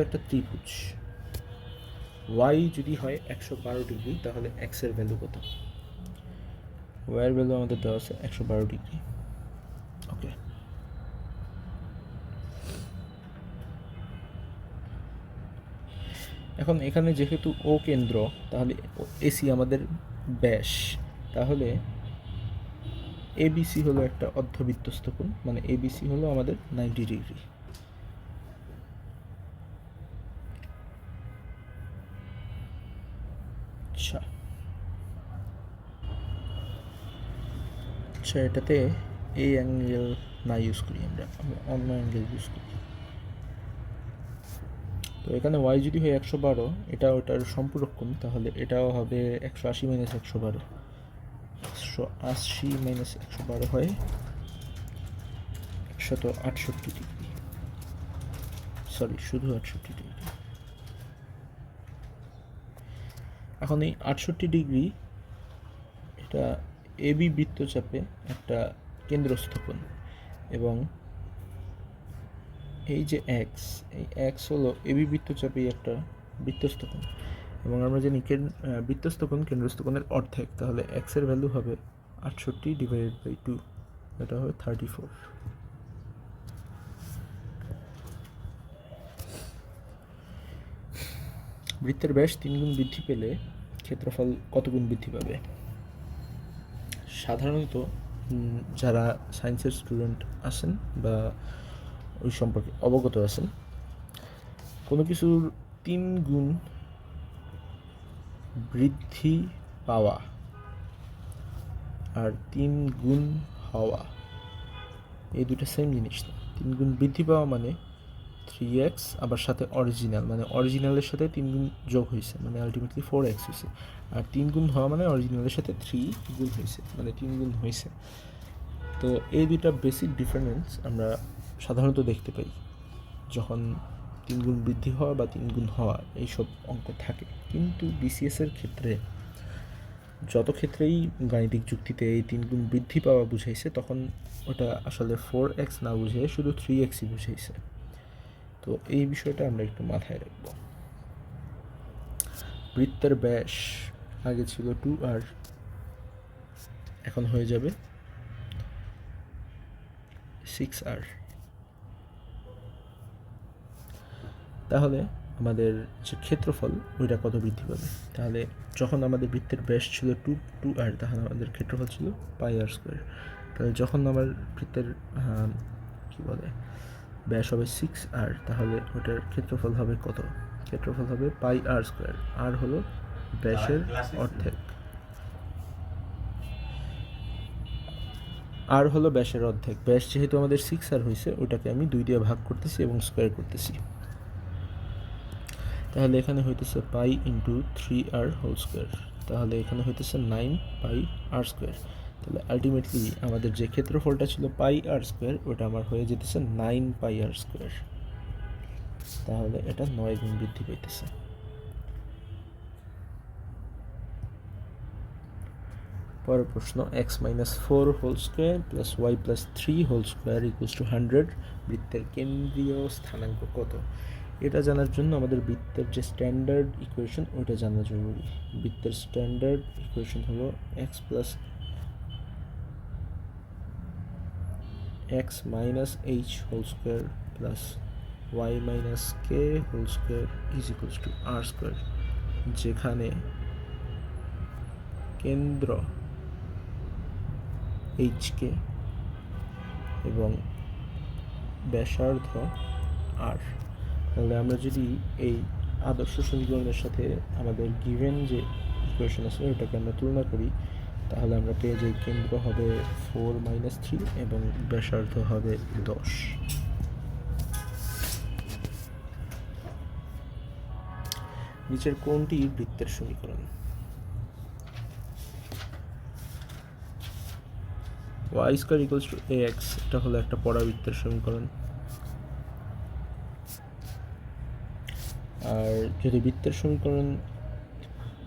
একটা ত্রিভুজ। ওয়াই যদি হয় 112 ডিগ্রি, তাহলে এক্স এর ভ্যালু কত? ওয়াই এর ভ্যালু আমাদের দেওয়া আছে 112 ডিগ্রি। ওকে, এখন এখানে যেহেতু ও কেন্দ্র, তাহলে এসি আমাদের ব্যাস, তাহলে এবিসি হলো একটা অর্ধবৃত্তস্থ কোণ, মানে এবিসি হলো আমাদের 90 ডিগ্রি। আচ্ছা, এটাতে এই অ্যাঙ্গেল না ইউজ করি, আমরা অন্য অ্যাঙ্গেল ইউজ করি। তো এখানে ওয়াই যদি হয় 112, এটা ওটার সম্পূরক কোণ, তাহলে এটাও হবে 180 মাইনাস 112। 180 মাইনাস 112 হয় 168 ডিগ্রি, সরি, শুধু 68 ডিগ্রি। এখন এই 68 ডিগ্রি, এটা এবি বৃত্তচাপে একটা কেন্দ্রস্থ কোণ, এবং এই যে এক্স, এই এক্স হলো এবি বৃত্তচাপেই একটা বৃত্তস্থ কোণ, এবং আমরা জানি বৃত্তস্থ কোণ কেন্দ্রস্থ কোণের অর্ধেক, তাহলে এক্স এর ভ্যালু হবে 68 ডিভাইডেড বাই 2, এটা হবে 34। বৃত্তের ব্যাস 3 গুণ বৃদ্ধি পেলে ক্ষেত্রফল কত গুণ বৃদ্ধি পাবে? সাধারণত যারা সায়েন্সের স্টুডেন্ট আছেন বা ওই সম্পর্কে অবগত আছেন, কোনো কিছুর 3 গুণ বৃদ্ধি পাওয়া আর 3 গুণ হওয়া, এই দুটো সেম জিনিস না। 3 গুণ বৃদ্ধি পাওয়া মানে 3x, আবার সাথে অরিজিনাল, মানে অরিজিনালের সাথে 3 গুণ যোগ হয়েছে, মানে আলটিমেটলি 4x হয়েছে। আর 3 গুণ হওয়া মানে অরিজিনালের সাথে 3 গুণ হয়েছে, মানে 3 গুণ হয়েছে। তো এই দুইটা বেসিক ডিফারেন্স আমরা সাধারণত দেখতে পাই যখন 3 গুণ বৃদ্ধি হওয়া বা 3 গুণ হওয়া এইসব অঙ্ক থাকে। কিন্তু বিসিএসের ক্ষেত্রে যত ক্ষেত্রেই গাণিতিক যুক্তিতে এই 3 গুণ বৃদ্ধি পাওয়া বুঝাইছে, তখন ওটা আসলে 4x না বুঝে শুধু 3xই বুঝাইছে। তো এই বিষয়টা আমরা একটু মাথায় রাখব। বৃত্তের ব্যাস আগে ছিল 2r, এখন হয়ে যাবে 6r। তাহলে আমাদের যে ক্ষেত্রফল ওইটা কত বৃদ্ধি পাবে? তাহলে যখন আমাদের বৃত্তের ব্যাস ছিল 2r, তাহলে আমাদের ক্ষেত্রফল ছিল πr²। তাহলে যখন আমার বৃত্তের কি বলে ব্যাস হবে 6r, তাহলে ওটার ক্ষেত্রফল হবে কত? ক্ষেত্রফল হবে πr²। আর হলো ব্যাসের অর্ধেক, আর হলো ব্যাসের অর্ধেক। ব্যাস যেহেতু আমাদের 6r হয়েছে, ওটাকে আমি 2 দিয়ে ভাগ করতেছি এবং স্কোয়ার করতেছি। তাহলে এখানে হইতেছে pi into 3r whole square. তাহলে এখানে হইতেছে 9 পাই আর স্কোয়ার। তাহলে আলটিমেটলি আমাদের যে ক্ষেত্রফলটা ছিল পাই আর স্কোয়ার, ওটা আমার হয়ে যেতেছে 9 পাই আর স্কোয়ার। তাহলে এটা 9 গুণ বৃদ্ধি পাইতেছে। পরের প্রশ্ন, X minus 4 whole square plus Y plus 3 whole square equals to 100, বৃত্তের কেন্দ্রীয় স্থানাঙ্ক কত? এটা জানার জন্য আমাদের বৃত্তের যে স্ট্যান্ডার্ড ইকুয়েশন ওইটা জানা জরুরি। বৃত্তের স্ট্যান্ডার্ড ইকুয়েশন হলো X plus X minus H whole square plus Y minus K whole square is equals to R square, যেখানে কেন্দ্র এইচকে এবং ব্যাসার্ধ আর। তাহলে আমরা যদি এই আদর্শ সমীকরণের সাথে আমাদের গিভেন যে ইকুয়েশন আছে ওটাকে আমরা তুলনা করি, তাহলে আমরা পেয়ে যাই কেন্দ্র হবে 4 মাইনাস 3 এবং ব্যাসার্ধ হবে 10। নিচের কোনটি বৃত্তের সমীকরণ? Y square equals to A X, এটা হলো একটা পরাবৃত্তের সমীকরণ। আর যদি বৃত্তের সমীকরণ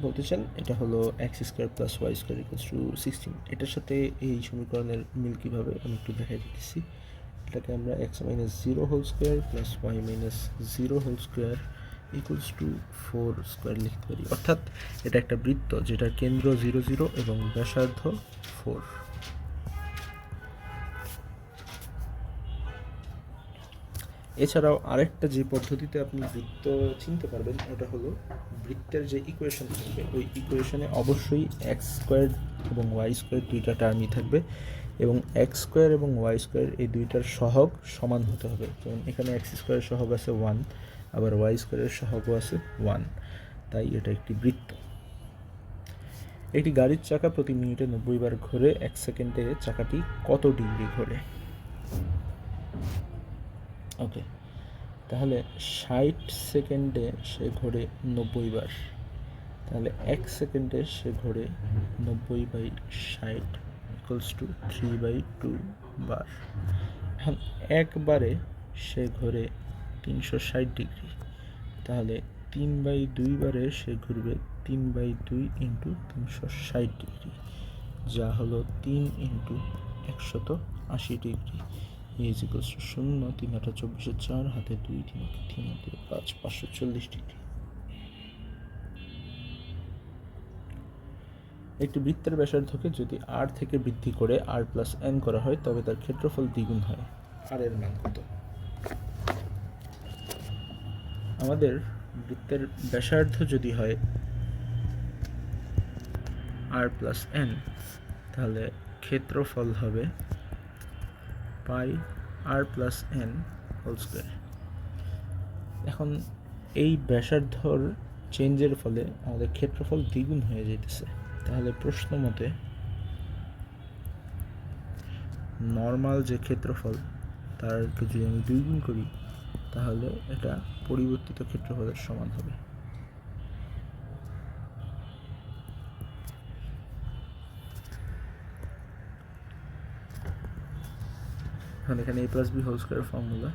বলতে চান, এটা হলো X square plus Y square equals to 16। এটার সাথে এই সমীকরণের মিল কীভাবে আমি একটু দেখাই দিতেছি। এটাকে আমরা X minus 0 whole square plus Y minus 0 whole square equals to 4 square লিখতে পারি। অর্থাৎ এটা একটা বৃত্ত যেটার কেন্দ্র 0 0 এবং ব্যাসার্ধ 4। এছাড়াও আরেকটা যে পদ্ধতিতে আপনি বৃত্ত চিনতে পারবেন ওটা হলো বৃত্তের যে ইকুয়েশন থাকবে ওই ইকুয়েশনে অবশ্যই এক্স স্কোয়ার এবং ওয়াই স্কোয়ার দুইটা টার্মই থাকবে, এবং এক্স স্কোয়ার এবং ওয়াই স্কোয়ার এই দুইটার সহগ সমান হতে হবে। যেমন এখানে এক্স স্কোয়ারের সহগ আছে 1, আবার ওয়াই স্কোয়ারের সহগও আছে 1, তাই এটা একটি বৃত্ত। একটি গাড়ির চাকা প্রতি মিনিটে 90 বার ঘোরে, 1 সেকেন্ডে চাকাটি কত ডিগ্রি ঘোরে? ওকে, তাহলে 60 সেকেন্ডে সে ঘোরে 90 বার, তাহলে 1 সেকেন্ডে সে ঘোরে 90/60 ইকুয়ালস টু 3/2 বার। এখন একবারে সে ঘোরে 360 ডিগ্রি, তাহলে 3/2 বারে সে ঘুরবে 3/2 ইন্টু 360 ডিগ্রি, যা হলো 3 into 180 degree is equals to 0, 3 8 24 4, হাতে 2, 3 3 5, 540 ডিগ্রি। একটি বৃত্তের ব্যাসার্ধকে যদি আর থেকে বৃদ্ধি করে আর প্লাস এন করা হয় তবে তার ক্ষেত্রফল দ্বিগুণ হয়। আর এর মান কত? আমাদের বৃত্তের ব্যাসার্ধ যদি হয় আর প্লাস এন, তাহলে ক্ষেত্রফল হবে পাই আর প্লাস এন হোল স্কোয়ার। এখন এই ব্যাসার্ধর চেঞ্জের ফলে আমাদের ক্ষেত্রফল দ্বিগুণ হয়ে যেতেছে, তাহলে প্রশ্ন মতে নর্মাল যে ক্ষেত্রফল তারকে যদি আমি 2 গুণ করি তাহলে এটা পরিবর্তিত ক্ষেত্রফলের সমান হবে। এখন এখানে a plus B whole square formula,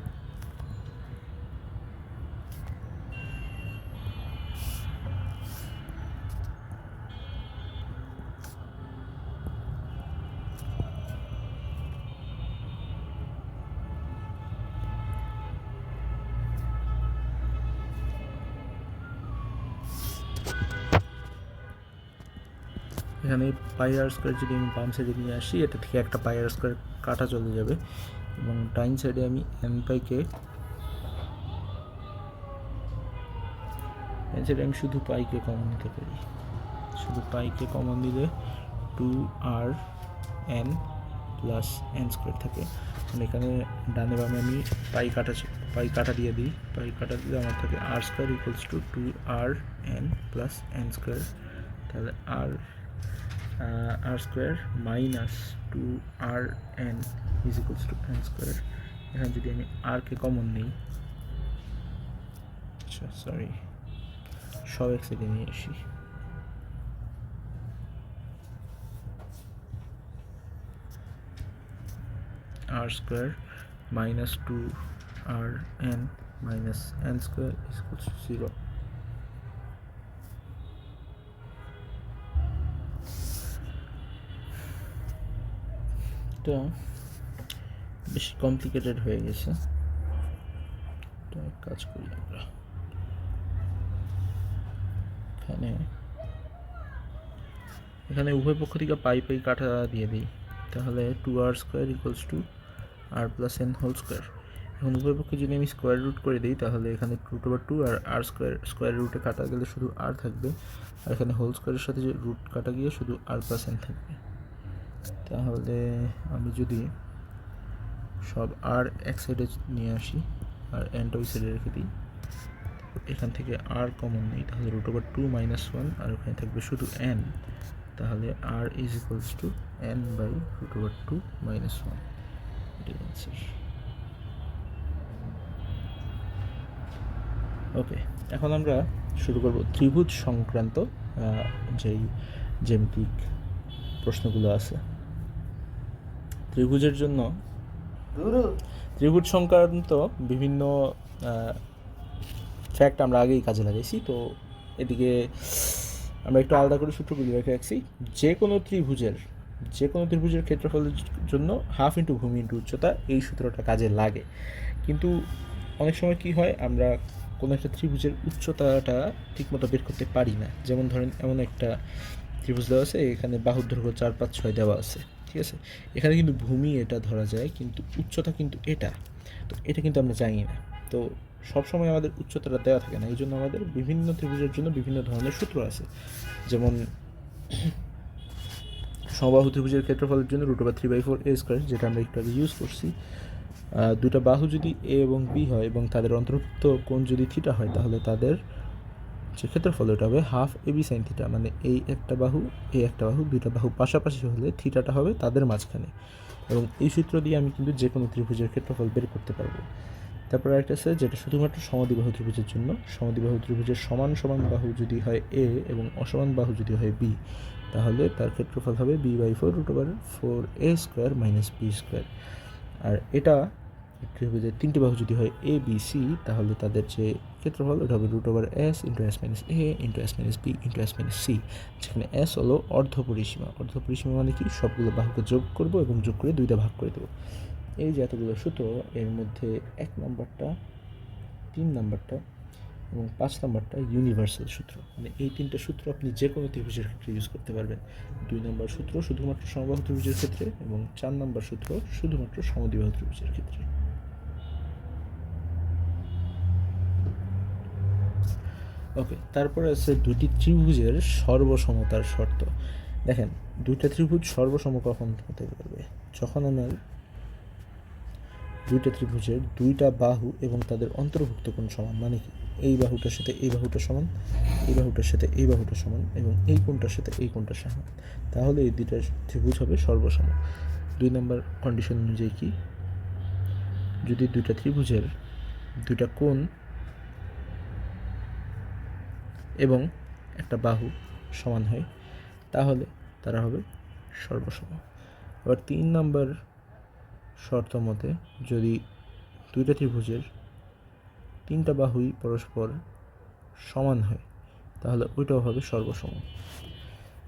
এখানে পাই আর স্কোয়ার যদি আমি বাম সাইডে নিয়ে আসি, এটা থেকে একটা পাই আর স্কোয়ার কাটা চলে যাবে, এবং ডাইন সাইডে আমি এন পাইকে আমি শুধু পাইকে কমন নিতে পারি। শুধু পাইকে কমন দিলে 2r n plus N square থাকে। এখানে ডানে বামে আমি পাই কাটা দিয়ে দিই, পাই কাটা দিলে আমার থাকে R square equals to 2r n plus N square. তাহলে R square minus 2r n is equals to N square. এখানে যদি আমি আরকে কমন নিই, সরি সব এক সাইডে নিয়ে আসি, R square minus 2rn minus n square equals to 0। এটা বেশি কমপ্লিকেটেড হয়ে গেছে, তো এক কাজ করি আমরা এখানে উভয় পক্ষ থেকে পাই কাটা দিয়ে দিই, তাহলে 2r square equals to r plus n whole square. এখন উভয় পক্ষে যদি আমি স্কোয়ার রুট করে দিই, তাহলে এখানে √2 আর r স্কোয়ার রুটে কাটা গেলে শুধু r থাকবে, আর এখানে হোল স্কোয়ারের সাথে যে রুট কাটা গিয়ে শুধু r প্লাস n থাকবে। তাহলে আমি যদি সব r এক সাইডে নিয়ে আসি আর nটা ওই সাইডে রেখে দিই, এখান থেকে r কমন নেই, তাহলে √2 - 1 আর ওখানে থাকবে শুধু n, তাহলে r is equals to n by √2 - 1। এটাই অ্যান্সার। ওকে, এখন আমরা শুরু করব ত্রিভুজ সংক্রান্ত যেই জ্যামিতিক প্রশ্নগুলো আছে। ত্রিভুজ সংক্রান্ত বিভিন্ন ফ্যাক্ট আমরা আগেই কাজে লাগাইছি, তো এদিকে আমরা একটু আলাদা করে সূত্রগুলি রেখে রাখছি। যে কোনো ত্রিভুজের ক্ষেত্রফলের জন্য হাফ ইন্টু ভূমি ইন্টু উচ্চতা, এই সূত্রটা কাজে লাগে। কিন্তু অনেক সময় কি হয়, আমরা কোনো একটা ত্রিভুজের উচ্চতাটা ঠিকমতো বের করতে পারি না। যেমন ধরেন এমন একটা ত্রিভুজ দেওয়া আছে, এখানে বাহুর দৈর্ঘ্য 4, 5, 6 দেওয়া আছে, ঠিক আছে। এখানে কিন্তু ভূমি এটা ধরা যায়, কিন্তু উচ্চতা কিন্তু এটা, তো এটা কিন্তু আমরা জানি না। তো সবসময় আমাদের উচ্চতাটা দেওয়া থাকে না, এই জন্য আমাদের বিভিন্ন ত্রিভুজের জন্য বিভিন্ন ধরনের সূত্র আছে। যেমন সমবাহু ত্রিভুজের ক্ষেত্রফলের জন্য √3/4a², যেটা আমরা একটু আগে ইউজ করছি। দুটা বাহু যদি এ এবং বি হয় এবং তাদের অন্তর্ভুক্ত কোণ যদি থিটা হয়, তাহলে তাদের যে ক্ষেত্রফল ওটা হবে হাফ ab sin থিটা। মানে এই একটা বাহু, দুইটা বাহু পাশাপাশি হলে থিটাটা হবে তাদের মাঝখানে, এবং এই সূত্র দিয়ে আমি কিন্তু যে কোনো ত্রিভুজের ক্ষেত্রফল বের করতে পারবো। তারপর একটা আছে যেটা শুধুমাত্র সমদ্বিবাহু ত্রিভুজের জন্য। সমদ্বিবাহু ত্রিভুজের সমান সমান বাহু যদি হয় এ এবং অসমান বাহু যদি হয় বি, তাহলে তার ক্ষেত্রফল হবে b/4 √4a² - b²। আর এটা ত্রিভুজের তিনটি বাহু যদি হয় এ বি সি, তাহলে তাদের যে ক্ষেত্রফল ওটা হবে √s × s - a × s - b × s - c, যেখানে s হলো অর্ধপরিসীমা। অর্ধপরিসীমা মানে কি, সবগুলো বাহুকে যোগ করব এবং যোগ করে 2টা ভাগ করে দেবো। এই যে এতগুলো সূত্র, এর মধ্যে 1 নাম্বারটা, 3 নাম্বারটা এবং 5 নাম্বারটা ইউনিভার্সাল সূত্র। মানে এই 3টা সূত্র আপনি যে কোনো ত্রিভুজের ক্ষেত্রে ইউজ করতে পারবেন। 2 নম্বর সূত্র শুধুমাত্র সমবাহু ত্রিভুজের ক্ষেত্রে, এবং 4 নম্বর সূত্র শুধুমাত্র সমদ্বিবাহু ত্রিভুজের ক্ষেত্রে। ওকে, তারপরে আছে দুটি ত্রিভুজের সর্বসমতার শর্ত। দেখেন, দুইটা ত্রিভুজ সর্বসম কখন হতে পারবে? যখন আমার দুইটা ত্রিভুজের দুইটা বাহু এবং তাদের অন্তর্ভুক্ত কোণ সমান। মানে কি, এই বাহুটার সাথে এই বাহুটা সমান, এই বাহুটার সাথে এই বাহুটা সমান, এবং এই কোণটার সাথে এই কোণটা সমান, তাহলে এই দুইটা ত্রিভুজ হবে সর্বসম। 2 নম্বর কন্ডিশন অনুযায়ী কি, যদি দুইটা ত্রিভুজের দুইটা কোণ এবং একটা বাহু সমান হয়, তাহলে তারা হবে সর্বসম। আবার 3 নম্বর শর্ত মতে, যদি দুইটা ত্রিভুজের 3টা বাহুই পরস্পর সমান হয়, তাহলে ওইটাও হবে সর্বসম।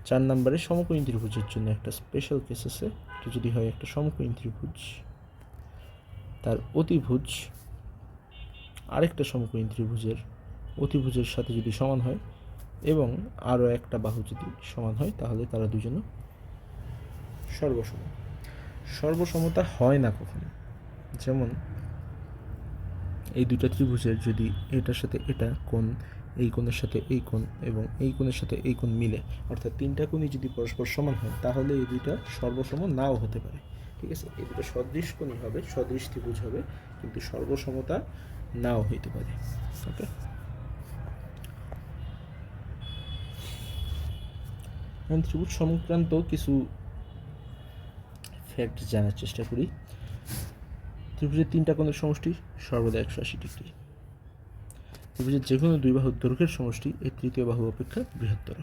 4 নম্বরে সমকোণী ত্রিভুজের জন্য একটা স্পেশাল কেস আছে। এটা যদি হয় একটা সমকোণী ত্রিভুজ, তার অতিভুজ আরেকটা সমকোণী ত্রিভুজের অতিভুজের সাথে যদি সমান হয় এবং আরও একটা বাহু যদি সমান হয়, তাহলে তারা দুজনও সর্বসম। সর্বসমতা হয় না কখনো। যেমন এই দুইটা ত্রিভুজের যদি এটার সাথে এটা কোণ, এই কোণের সাথে এই কোণ এবং এই কোণের সাথে এই কোণ মিলে, অর্থাৎ 3টা কোণই যদি পরস্পর সমান হয়, তাহলে এই দুইটা সর্বসম নাও হতে পারে। ঠিক আছে, এই দুটো সদৃশ কোণই হবে, সদৃশ ত্রিভুজ হবে, কিন্তু সর্বসমতা নাও হইতে পারে। ওকে, ত্রিভুজ সংক্রান্ত কিছু ফ্যাক্ট জানার চেষ্টা করি। ত্রিভুজের 3টা কোণের সমষ্টি সর্বদা 180 ডিগ্রি। ত্রিভুজের যে কোনো দুই বাহুর দৈর্ঘ্যের সমষ্টি এই তৃতীয় বাহু অপেক্ষা বৃহত্তর।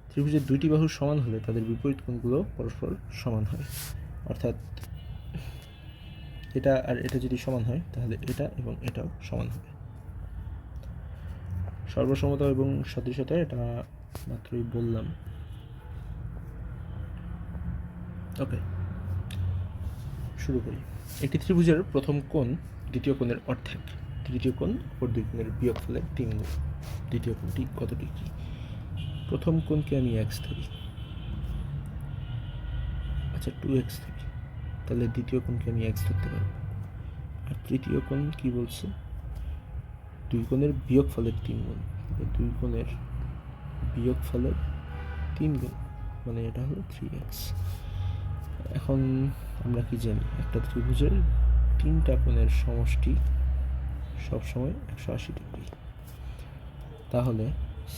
ত্রিভুজের 2টি বাহু সমান হলে তাদের বিপরীত কোণগুলো পরস্পর সমান হয়। অর্থাৎ এটা আর এটা যদি সমান হয় তাহলে এটা এবং এটাও সমান হবে। সর্বসমতা এবং সদৃশতা এটা মাত্রই বললাম। ওকে, শুরু করি। একটি ত্রিভুজের প্রথম কোণ দ্বিতীয় কোণের অর্ধেক, তৃতীয় কোণ অপর দুই কোণের বিয়োগফলের 3 গুণ। দ্বিতীয় কোণটি কত ডিগ্রি? প্রথম কোণকে আমি x ধরি, আচ্ছা 2x ধরি, তাহলে দ্বিতীয় কোণকে আমি x ধরতে পারবো। আর তৃতীয় কোণ কি বলছে? দুই কোণের বিয়োগফলের 3 গুণ, দুই কোণের বিয়োগফলের 3 গুণ, মানে এটা হলো 3x। এখন আমরা কি জানি, একটা ত্রিভুজের 3টা কোণের সমষ্টি সবসময় 180 ডিগ্রি। তাহলে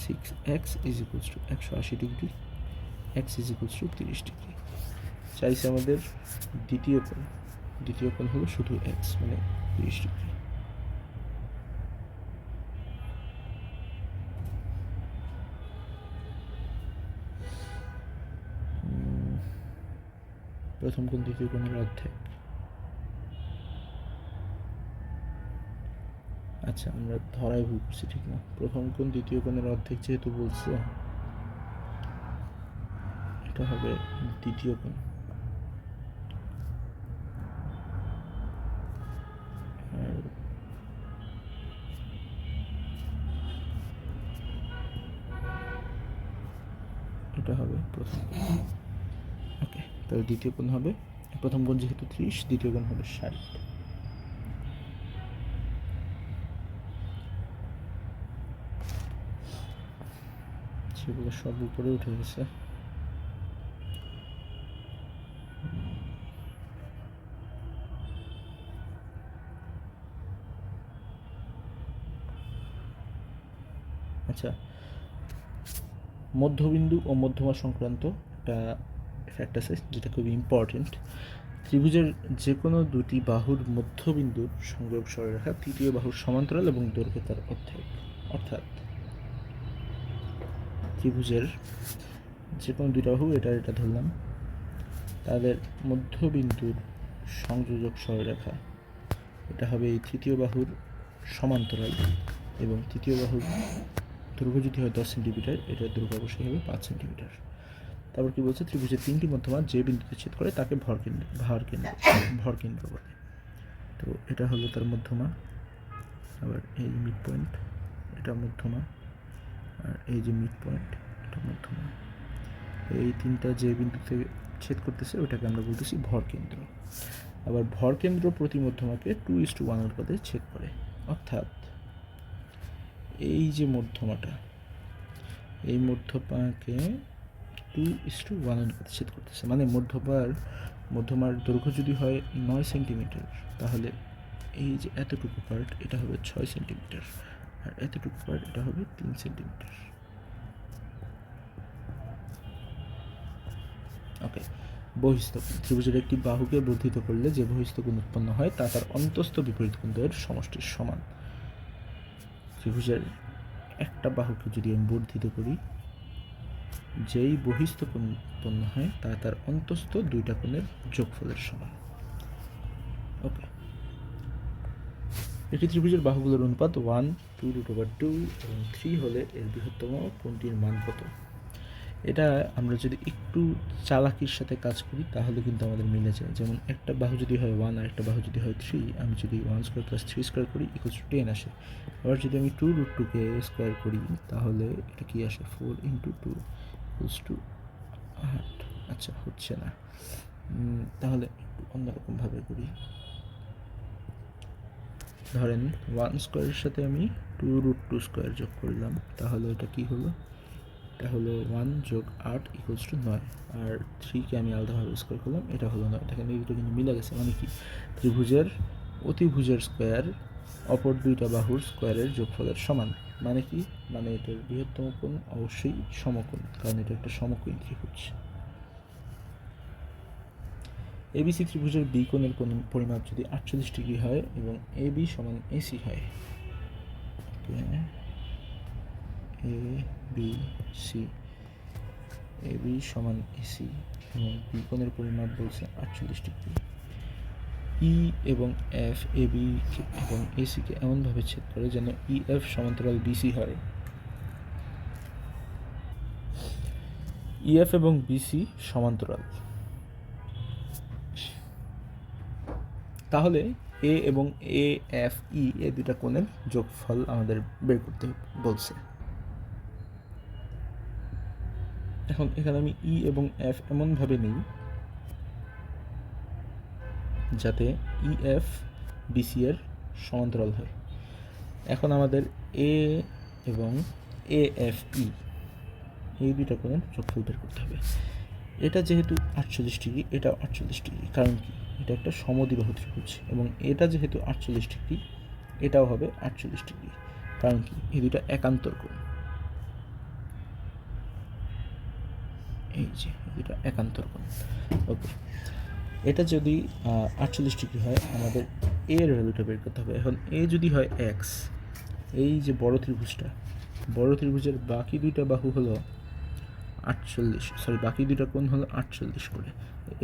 6x is equals to 180 degree, x is equals two 30 degree. চাইছে আমাদের দ্বিতীয় কোণ, দ্বিতীয় কোণ হলো শুধু x, মানে 30 ডিগ্রি। প্রথম কোণ দ্বিতীয় কোণের অর্ধেক। আচ্ছা, আমরা ধরাই ভুল করছি, ঠিক না? প্রথম কোণ দ্বিতীয় কোণের অর্ধেক যেহেতু বলছে, এটা হবে দ্বিতীয় কোণ। আর এটা হবে প্রথম কোণ। ওকে, তাহলে দ্বিতীয় কোণ হবে, প্রথম কোণ যেহেতু 30, দ্বিতীয় কোণ হবে 60। সেগুলো সব উপরে উঠে গেছে। আচ্ছা, মধ্যবিন্দু ও মধ্যমা সংক্রান্ত একটা ফ্যাক্ট আছে যেটা খুবই ইম্পর্টেন্ট। ত্রিভুজের যে কোনো দুটি বাহুর মধ্যবিন্দুর সংযোগ সরলরেখা তৃতীয় বাহুর সমান্তরাল এবং দৈর্ঘ্য তার অর্ধেক। অর্থাৎ ত্রিভুজের যে কোনো দুইটা বাহু, এটা ধরলাম, তাদের মধ্যবিন্দুর সংযোজক সরলরেখা এটা হবে এই তৃতীয় বাহুর সমান্তরাল, এবং তৃতীয় বাহুর দৈর্ঘ্য যদি হয় 10 সেন্টিমিটার, এটার দৈর্ঘ্য অবশ্যই হবে 5 সেন্টিমিটার। তারপর কি বলছে, ত্রিভুজের 3টি মধ্যমা যে বিন্দুতে ছেদ করে তাকে ভরকেন্দ্র বলে। তো এটা হলো তার মধ্যমা, আবার এই মিড পয়েন্ট এটা মধ্যমা, আর এই যে মিড পয়েন্ট এটা মধ্যমা। এই তিনটা যে বিন্দুতে ছেদ করতেছে ওটাকে আমরা বলতেছি ভরকেন্দ্র। আবার ভরকেন্দ্র প্রতি মধ্যমাকে 2:1 অনুপাতে ছেদ করে। অর্থাৎ এই যে মধ্যমাটা, এই মধ্যমাকে 2:1 অনুপাতে ছেদ করতেছে, মানে মধ্যমার দৈর্ঘ্য যদি হয় 9 সেন্টিমিটার, তাহলে এই যে এতটুকু পার্ট এটা হবে 6 সেন্টিমিটার, আর এতটুকু পার্ট এটা হবে 3 সেন্টিমিটার। ওকে, বহিস্থ কোণ। ত্রিভুজের একটি বাহুকে বর্ধিত করলে যে বহিস্থ কোণ উৎপন্ন হয় তা তার অন্তস্থ বিপরীত কোণ দ্বয়ের সমষ্টির সমান। ত্রিভুজের একটা বাহুকে যদি আমি বর্ধিত করি, যেই বহিস্থ কোণ উৎপন্ন হয় তা তার অন্তস্থ দুইটা কোণের যোগফলের সমান। ওকে, একটি ত্রিভুজের বাহুগুলোর অনুপাত 1, 2√2 এবং 3 হলে এর বৃহত্তম কোণটির মান কত? এটা আমরা যদি একটু চালাকির সাথে কাজ করি তাহলে কিন্তু আমাদের মিলে যায়। যেমন একটা বাহু যদি হয় 1 আর একটা বাহু যদি হয় 3, আমি যদি 1² + 3² করি ইকুয়ালস টু 10 আসে। আবার যদি আমি 2√2কে স্কোয়ার করি তাহলে এটা কি আসে, 4 × 2 ইকুয়ালস টু 8। আচ্ছা, হচ্ছে না, তাহলে একটু অন্যরকমভাবে করি। ধরেন 1² সাথে আমি 2√2² যোগ করলাম, তাহলে এটা কি হলো, এটা হলো 1 + 8 ইকুয়ালস টু 9, আর 3কে আমি আলাদাভাবে স্কোয়ার করলাম, এটা হলো 9। দেখেন এই দুটো কিন্তু মিলে গেছে, মানে কি ত্রিভুজের অতিভুজের স্কোয়ার অপর দুইটা বাহুর স্কোয়ারের যোগফলের সমান। মানে কি, মানে এটার বৃহত্তম কোণ অবশ্যই সমকোণ, কারণ এটা একটা সমকোণী ত্রিভুজ। এবিসি ত্রিভুজের বি কোণের পরিমাপ যদি 48 ডিগ্রি হয় এবং এবি সমান এসি হয়, এবি সমান এসি এবং বি কোণের পরিমাপ বলছে 48 ডিগ্রি, ই এবং এফ এ বি এবং এসিকে এমনভাবে ছেদ করে যেন ই এফ সমান্তরাল বিসি হয়। ইএফ এবং বিসি সমান্তরাল, তাহলে এ এবং এ এফ ই এই দুটা কোণের যোগফল আমাদের বের করতে বলছে। এখন এখানে আমি ই এবং এফ এমনভাবে নিই যাতে ই এফ বিসি এর সমান্তরাল হয়। এখন আমাদের এ এবং এ এফ ই এই দুইটা কোণের যোগফল বের করতে হবে। এটা যেহেতু 48 ডিগ্রি, এটা 48 ডিগ্রি, কারণ কি এটা একটা সমদ্বিবাহু ত্রিভুজ, এবং এটা যেহেতু 48 ডিগ্রি, এটাও হবে 48 ডিগ্রি, কারণ কি এই দুইটা একান্তর কোণ। এই যে দুইটা একান্তর কোণ। ওকে, এটা যদি 48 ডিগ্রি হয়, আমাদের এর ভ্যালুটা বের করতে হবে। এখন এ যদি হয় এক্স, এই যে বড় ত্রিভুজের বাকি দুইটা বাহু হলো 48, বাকি দুইটা কোণ হলো 48 করে,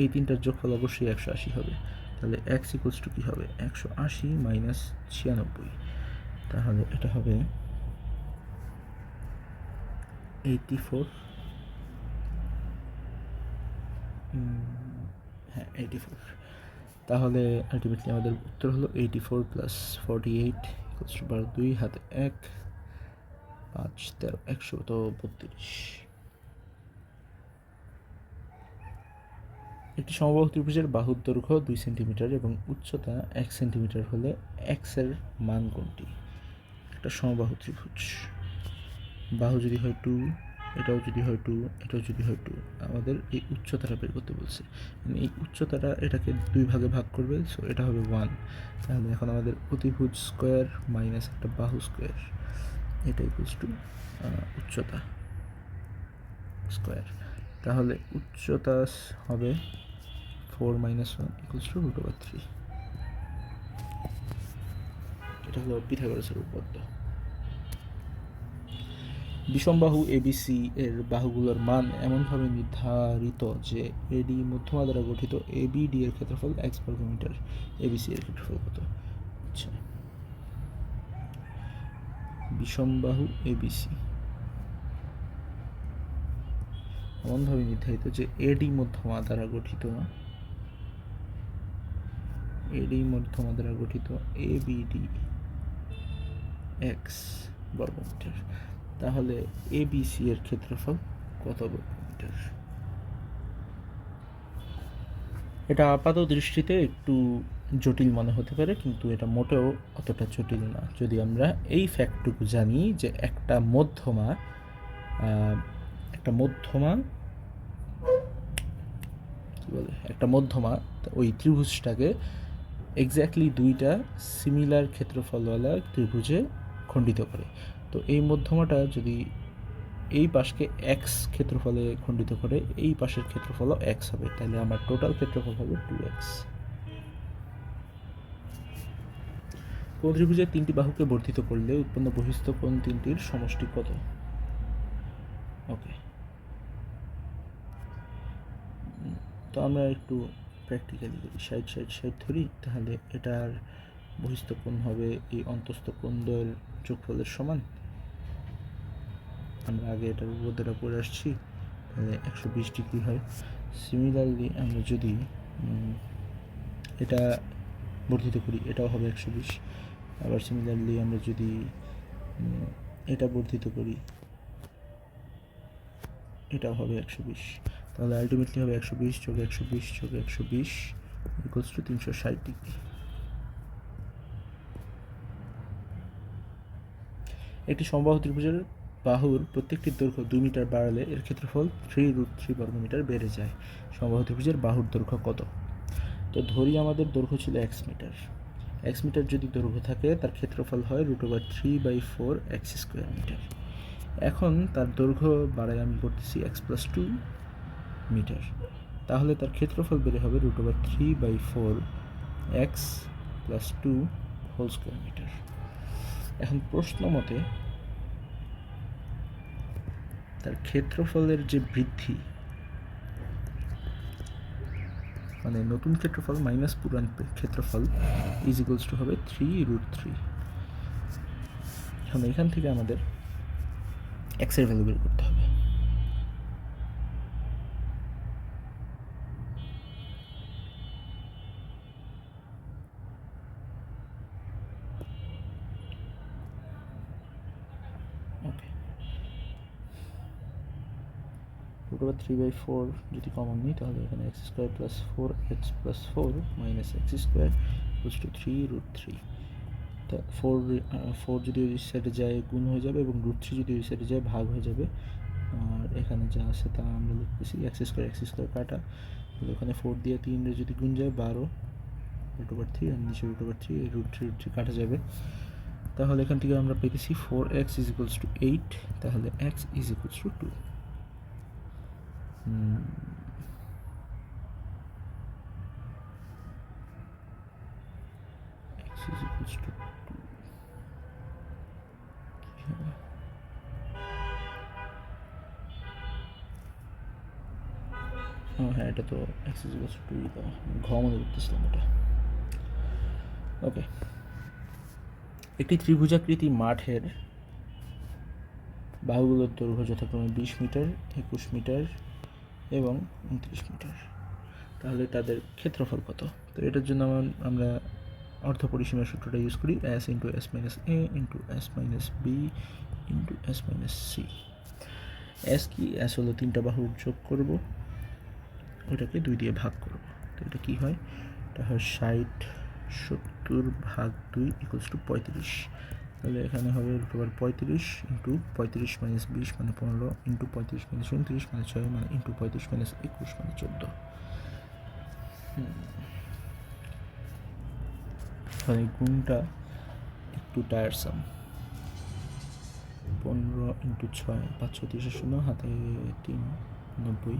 এই তিনটার যোগফল অবশ্যই 180 হবে। তাহলে এক্স ইকুয়ালস টু কী হবে, 180 মাইনাস 96, তাহলে এটা হবে 84, হ্যাঁ 84। তাহলে আলটিমেটলি আমাদের উত্তর হলো 84 প্লাস 48 ইকুয়ালস টু 12, 2 হাতে 1, 5 13 132। একটি সমবাহু ত্রিভুজের বাহুর দৈর্ঘ্য 2 সেন্টিমিটার এবং উচ্চতা 1 সেন্টিমিটার হলে এক্স এর মান কোনটি? একটা সমবাহু ত্রিভুজ, বাহু যদি হয় 2, এটাও যদি হয় 2, এটাও যদি হয় 2, আমাদের এই উচ্চতাটা বের করতে বলছে। এই উচ্চতাটা এটাকে 2 ভাগে ভাগ করবে, সো এটা হবে 1। তাহলে এখন আমাদের অতিভুজ স্কোয়ার মাইনাস একটা বাহু স্কোয়ার, এটা ইকুয়ালস টু উচ্চতা স্কোয়ার। তাহলে উচ্চতা হবে 4 minus 1 equals to √3। এটা হলো পিথাগোরাসের উপপাদ্য। বিষমবাহু এবিসি এর বাহুগুলোর মান এমনভাবে নির্ধারিত যে এডি মধ্যমা দ্বারা গঠিত এবিডি এর ক্ষেত্রফল x বর্গমিটার, এবিসি এর ক্ষেত্রফল কত? আচ্ছা, বিষমবাহু এবিসি এমনভাবে নির্ধারিত যে এডি মধ্যমা দ্বারা গঠিত এবিডি x বর্গমিটার, তাহলে এবিসি এর ক্ষেত্রফল কত বর্গমিটার? এটা আপাত দৃষ্টিতে একটু জটিল মনে হতে পারে, কিন্তু এটা মোটেও অতটা জটিল না যদি আমরা এই ফ্যাক্টটুকু জানি যে একটা মধ্যমা ওই ত্রিভুজটাকে এক্স্যাক্টলি দুইটা সিমিলার ক্ষেত্রফলওয়ালা ত্রিভুজে খণ্ডিত করে। তো এই মধ্যমাটা যদি এই পাশকে এক্স ক্ষেত্রফলে খণ্ডিত করে, এই পাশের ক্ষেত্রফলও এক্স হবে, তাহলে আমার টোটাল ক্ষেত্রফল হবে 2x। কোন ত্রিভুজের 3টি বাহুকে বর্ধিত করলে উৎপন্ন বহিস্থ কোণ তিনটির সমষ্টি কত? ওকে, তো আমরা একটু প্র্যাকটিক্যালি করি, 60 ধরি, তাহলে এটার বহিস্থ কোণ হবে এই অন্তস্থ কোণদ্বয়ের যোগফলের সমান। আমরা আগে এটার উপপাদ্যটা পড়ে আসছি, তাহলে 120 ডিগ্রি হয়। সিমিলারলি আমরা যদি এটা বর্ধিত করি, এটাও হবে 120। আবার সিমিলারলি আমরা যদি এটা বর্ধিত করি, এটাও হবে 120। তাহলে আলটিমেটলি হবে 120 যোগ 120 যোগ 120 ইকুয়ালস টু 360 ডিগ্রি। একটি সমবাহু ত্রিভুজের বাহুর প্রত্যেকটি দৈর্ঘ্য 2 মিটার বাড়ালে এর ক্ষেত্রফল 3√3 বর্গমিটার বেড়ে যায়। সমবাহু ত্রিভুজের বাহুর দৈর্ঘ্য কত? তো ধরি আমাদের দৈর্ঘ্য ছিল x মিটার যদি দৈর্ঘ্য থাকে, তার ক্ষেত্রফল হয় √3/4 x² মিটার। এখন তার দৈর্ঘ্য বাড়ায় আমি করতেছি x+2 মিটার, তাহলে তার ক্ষেত্রফল বেড়ে হবে √3/4 x+2 হোল স্কোয়ার মিটার। এখন প্রশ্ন মতে তার ক্ষেত্রফলের যে বৃদ্ধি, মানে নতুন ক্ষেত্রফল মাইনাস পুরান ক্ষেত্রফল ইজ ইকুয়ালস টু হবে 3√3। এখন এখান থেকে আমাদের এক্সের ভ্যালু বের করতে হবে। ওকে, √3/4 যদি কমন নিই তাহলে এখানে x² + 4x + 4 - x² = 3√3। তা 4 যদি ওই সাইডে যায় গুণ হয়ে যাবে এবং √3 যদি ওই সাইডে যায় ভাগ হয়ে যাবে। আর এখানে যা আছে তা আমরা লিখতেছি x² কাটা, তাহলে ওখানে 4 দিয়ে 3 যদি গুণ যায় 12 √3, আর নিচে √3 √3 কাটা যাবে। তাহলে এখান থেকে আমরা পেয়েছি 4x = 8, তাহলে x = 2। x = 2 কি হবে? হ্যাঁ, এটা তো x = 2 দেওয়া, মনে করতেছিলাম এটা। ওকে, একটি ত্রিভুজাকৃতি মাঠের বাহুগুলোর দৈর্ঘ্য যথাক্রমে 20 মিটার, 21 মিটার এবং 29 মিটার। তাহলে তাদের ক্ষেত্রফল কত? তো এটার জন্য আমরা অর্ধপরিসীমার সূত্রটা ইউজ করি, s × s - a × s - b × s - c। s কি? s হলো 3টা বাহুর যোগ করব, ওটাকে 2 দিয়ে ভাগ করব। তো এটা কি হয়? এটা হয় 60 70 ভাগ 2 = 35। তাহলে এখানে হবে √35 × 35 - 20 মানে 15 × 35 - 29 মানে 6 মানে × 35 - 21 মানে 14। তাহলে গুণটা একটু টায়ারসাম। 15 × 6 5 × 3 = 0, হাতে 3 90।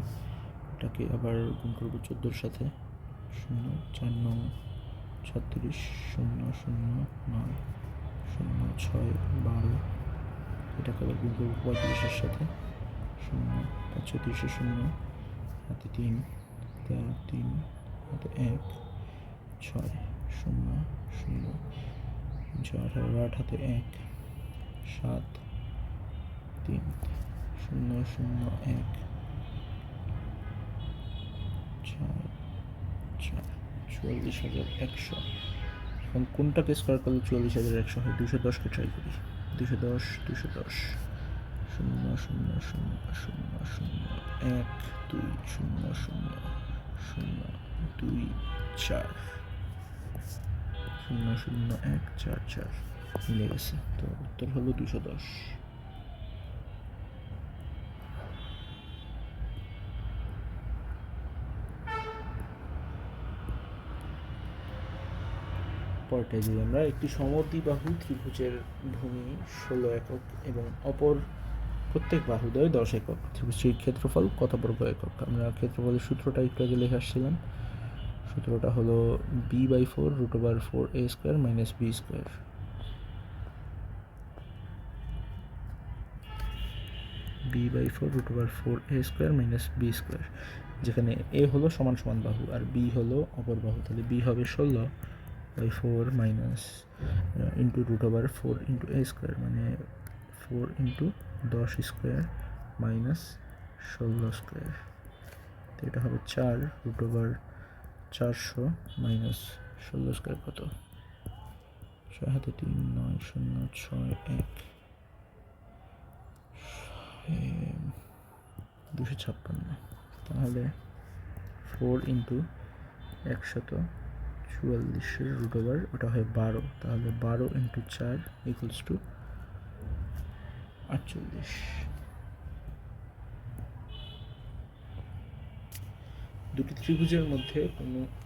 এটাকে আবার গুণ করবো 14-র সাথে, 0 4 9 36 0 0 9 0 6 12। এটাকে আবার গুণ করবো 35-এর সাথে, 0 5 × 3 = 0, হাতে 3 13 3 হাতে 1 6 0 0 6 18 8 হাতে 1 7 3 0 0 1 4 4 44,100। এখন কোনটাকে স্কোয়ার করলে 44,100 হয়? 210কে ট্রাই করি। 210 210 0 0 0 0 0 1 2 0 0 0 2 4 0 0 1 4 4 মিলে গেছে। তো উত্তর হলো 210। পরটায় যদি আমরা একটি সমদ্বিবাহু ত্রিভুজের ভূমি 16 একক এবং অপর প্রত্যেক বাহুদ্বয় 10 একক, ত্রিভুজটির ক্ষেত্রফল কত বর্গ একক? আমরা ক্ষেত্রফলের সূত্রটা একটু আগে লিখে আসছিলাম। সূত্রটা হলো b/4 √4a² - b²। b/4 √4a² - b², যেখানে a হলো সমান সমান বাহু আর b হলো অপর বাহু। তাহলে b হবে 16/4 ইন্টু √4 × a², মানে 4 × 10² - 16²। তো এটা হবে 4 √400 - 16² কত? 6 হাতে 3 9 0 6 1 256। তাহলে 4 × 144 ওটা হয় 12, তাহলে 12 × 4 = 48। দুটি ত্রিভুজের মধ্যে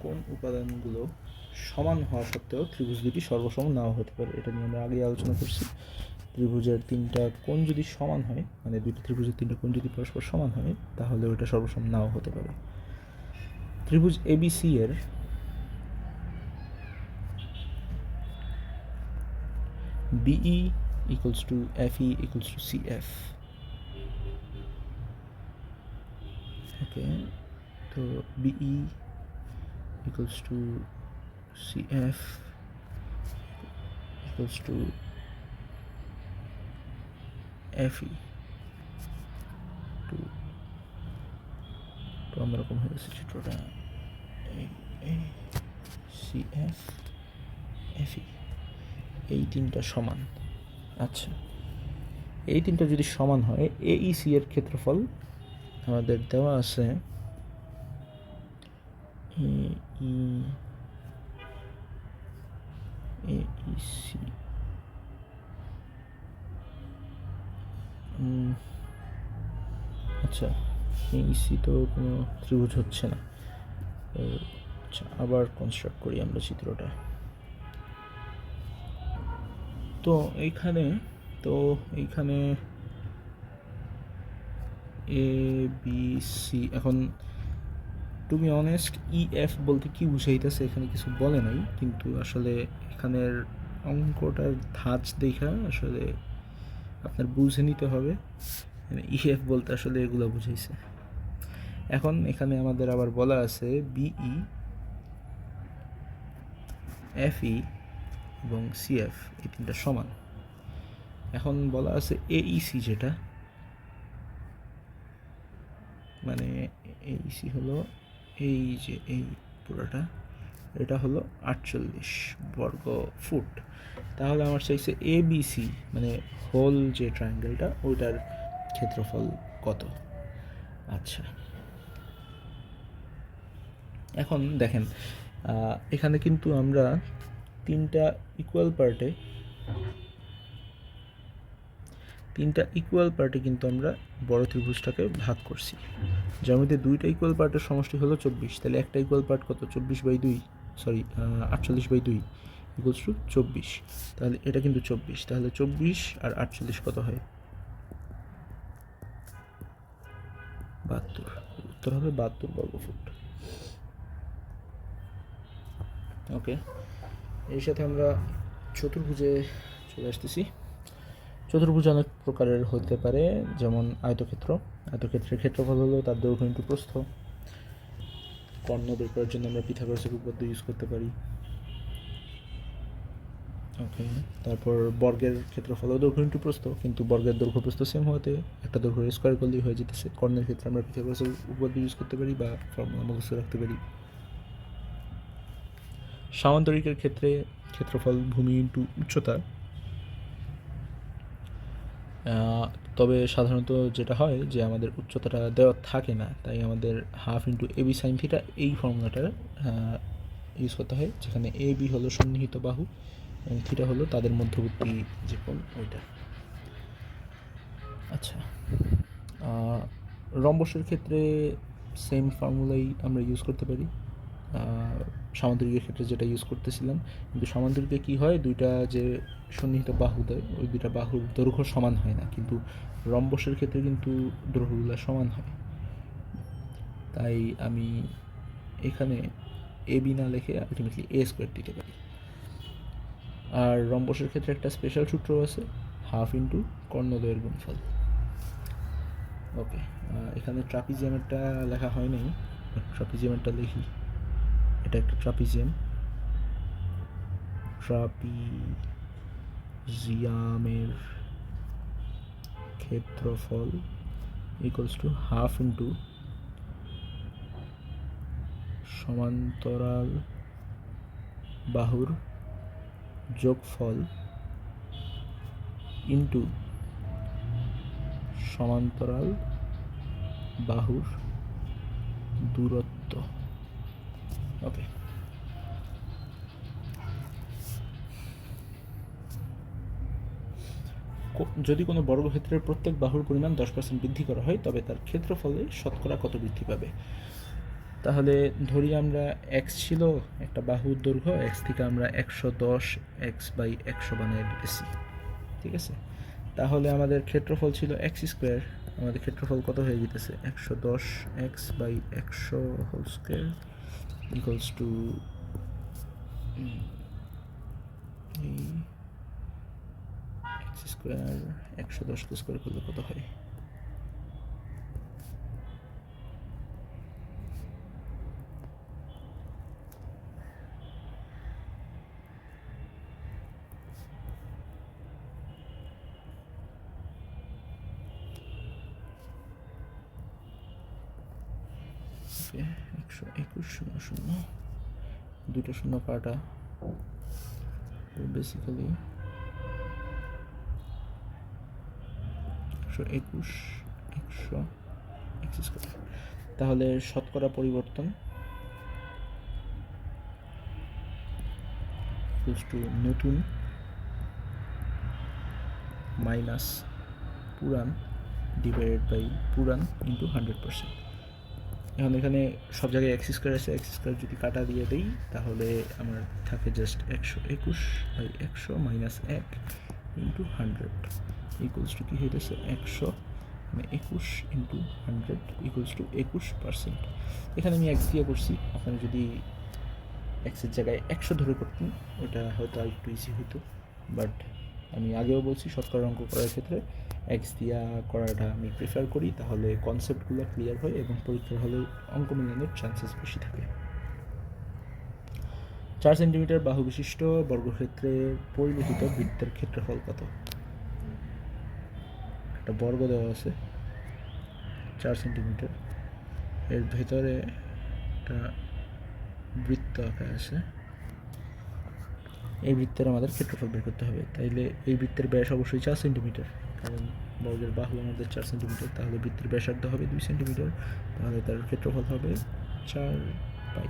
কোন উপাদানগুলো সমান হওয়া সত্ত্বেও ত্রিভুজ দুটি সর্বসম নাও হতে পারে? এটা নিয়ে আমরা আগে আলোচনা করছি। ত্রিভুজের 3টা কোণ যদি সমান হয়, মানে দুটি ত্রিভুজের 3টা কোণ যদি পরস্পর সমান হয়, তাহলে ওটা সর্বসম নাও হতে পারে। ত্রিভুজ ABC এর BE = FE = CF। ওকে, তো BE equals to CF equals to FE তো অন্যরকম হয়ে গেছে চিত্রটা। CF FE এই তিনটা সমান। আচ্ছা, এই তিনটা যদি সমান হয়, AEC এর ক্ষেত্রফল আমাদের দেওয়া আছে AEC আচ্ছা, AEC তো কোনো ত্রিভুজ হচ্ছে না। আচ্ছা, আবার কনস্ট্রাক্ট করি আমরা চিত্রটা। তো এইখানে ABC, এখন টু বি অনেস্ট EF বলতে কি বুঝাইতেছে এখানে কিছু বলে নাই, কিন্তু আসলে এখানের অঙ্কটার ধাঁচ দেখা আসলে আপনার বুঝে নিতে হবে EF বলতে আসলে এগুলো বুঝাইছে। এখন এখানে আমাদের আবার বলা আছে BE, FE এবং CF এই তিনটা সমান। এখন বলা আছে AEC, যেটা মানে AEC হলো এই যে এই পুরোটা, এটা হলো 48 বর্গ ফুট। তাহলে আমার চাইছে ABC মানে হোল যে ট্রায়াঙ্গেলটা ওইটার ক্ষেত্রফল কত। আচ্ছা, এখন দেখেন এখানে কিন্তু আমরা তিনটা ইকুয়াল পার্টে কিন্তু আমরা বড় ত্রিভুজটাকে ভাগ করছি। জ্যামিতিতে দুইটা ইকুয়াল পার্টের সমষ্টি হলো 24, তাহলে একটা ইকুয়াল পার্ট কত? 48/2 ইকুয়ালস টু 24। তাহলে এটা কিন্তু 24, তাহলে 24 আর 48 কত হয়? 72। উত্তর হবে 72 বর্গফুট। ওকে, এর সাথে আমরা চতুর্ভুজে চলে আসতেছি। চতুর্ভুজ অনেক প্রকারের হতে পারে, যেমন আয়তক্ষেত্রের ক্ষেত্রফল হলো তার দৈর্ঘ্য ইন্টু প্রস্থ। কর্ণ বের করার জন্য আমরা পিথাগোরাসের উপপাদ্য ইউজ করতে পারি। ওকে, তারপর বর্গের ক্ষেত্রফলও দৈর্ঘ্য ইন্টু প্রস্থ, কিন্তু বর্গের দৈর্ঘ্য প্রস্থ সেম হতে একটা দৈর্ঘ্য স্কোয়ার করলেই হয়ে যেতেছে। কর্ণের ক্ষেত্রে আমরা পিথাগোরাসের উপপাদ্য ইউজ করতে পারি বা ফর্মুলা মুখস্থ রাখতে পারি। সামান্তরিকের ক্ষেত্রে ক্ষেত্রফল ভূমি ইন্টু উচ্চতা। তবে সাধারণত যেটা হয় যে আমাদের উচ্চতাটা দেওয়া থাকে না, তাই আমাদের half into AB sine theta এই ফর্মুলাটা ইউজ করতে হয়, যেখানে AB হলো সন্নিহিত বাহু এবং থিটা হলো তাদের মধ্যবর্তী যে কোণ ওইটা। আচ্ছা, রম্বসের ক্ষেত্রে সেম ফর্মুলাই আমরা ইউজ করতে পারি সামান্তরিকের ক্ষেত্রে যেটা ইউজ করতেছিলাম, কিন্তু সামান্তরিকে কী হয়, দুইটা যে সন্নিহিত বাহু দেয় ওই দুইটা বাহুর দৈর্ঘ্য সমান হয় না, কিন্তু রম্বসের ক্ষেত্রে কিন্তু দৈর্ঘ্যগুলো সমান হয়। তাই আমি এখানে AB না লিখে আলটিমেটলি A² দিতে পারি। আর রম্বসের ক্ষেত্রে একটা স্পেশাল সূত্র আছে, হাফ ইন্টু কর্ণদ্বয়ের গুণফল। ওকে, এখানে ট্রাপিজিয়ামেরটা লেখা হয় নাই, ট্রাপিজিয়ামেরটা লিখি। এটা একটা ট্রাপিজিয়ামের ক্ষেত্রফল ইকুয়ালস টু হাফ ইন্টু সমান্তরাল বাহুর যোগফল ইন্টু সমান্তরাল বাহুর দূরত্ব। ওকে, যদি কোনো বর্গক্ষেত্রের প্রত্যেক বাহুর পরিমাণ 10% বৃদ্ধি করা হয়, তবে তার ক্ষেত্রফলে শতকরা কত বৃদ্ধি পাবে? তাহলে ধরি আমরা x ছিল একটা বাহুর দৈর্ঘ্য, x থেকে আমরা 110 x/100 বানিয়ে দিতেছি, ঠিক আছে? তাহলে আমাদের ক্ষেত্রফল ছিল x², আমাদের ক্ষেত্রফল কত হয়ে যেতেছে? 110 x/100 whole square equals to x², 110 square করলে কত হয়? ওকে 121 0 0 দুটো শূন্য কাটা, বেসিক্যালি 121 100 এক্স স্কোয়ার। তাহলে শতকরা পরিবর্তন টু নতুন মাইনাস পুরান ডিভাইডেড বাই পুরান ইন্টু 100%। এখন এখানে সব জায়গায় এক্স স্কোয়ার আছে, এক্স স্কোয়ার যদি কাটা দিয়ে দিই তাহলে আমার থাকে just 121/100 minus 1 into 100 equals to কী হইতেছে 100 মানে 21 ইন্টু 100 ইকুয়ালস টু 21%। এখানে আমি এক্স দিয়ে করছি, আপনারা যদি এক্সের জায়গায় 100 ধরে করতেন ওটা হয়তো আর একটু ইজি হতো, বাট আমি আগেও বলছি শতকরা অঙ্ক করার ক্ষেত্রে এক্স দিয়া করাটা আমি প্রেফার করি, তাহলে কনসেপ্টগুলো ক্লিয়ার হয় এবং পরীক্ষার হলে অঙ্ক মিলানোর চান্সেস বেশি থাকে। 4 সেন্টিমিটার বাহু বিশিষ্ট বর্গক্ষেত্রে পরিলিখিত বৃত্তের ক্ষেত্রফল কত? একটা বর্গ দেওয়া আছে 4 সেন্টিমিটার, এর ভেতরে একটা বৃত্ত আঁকা আছে, এই বৃত্তের আমাদের ক্ষেত্রফল বের করতে হবে। তাইলে এই বৃত্তের ব্যাস অবশ্যই 4 সেন্টিমিটার, কারণ বর্গের বাহু আমাদের 4 সেন্টিমিটার, তাহলে বৃত্তের ব্যাসার্ধ হবে 2 সেন্টিমিটার, তাহলে তার ক্ষেত্রফল হবে 4 পাই।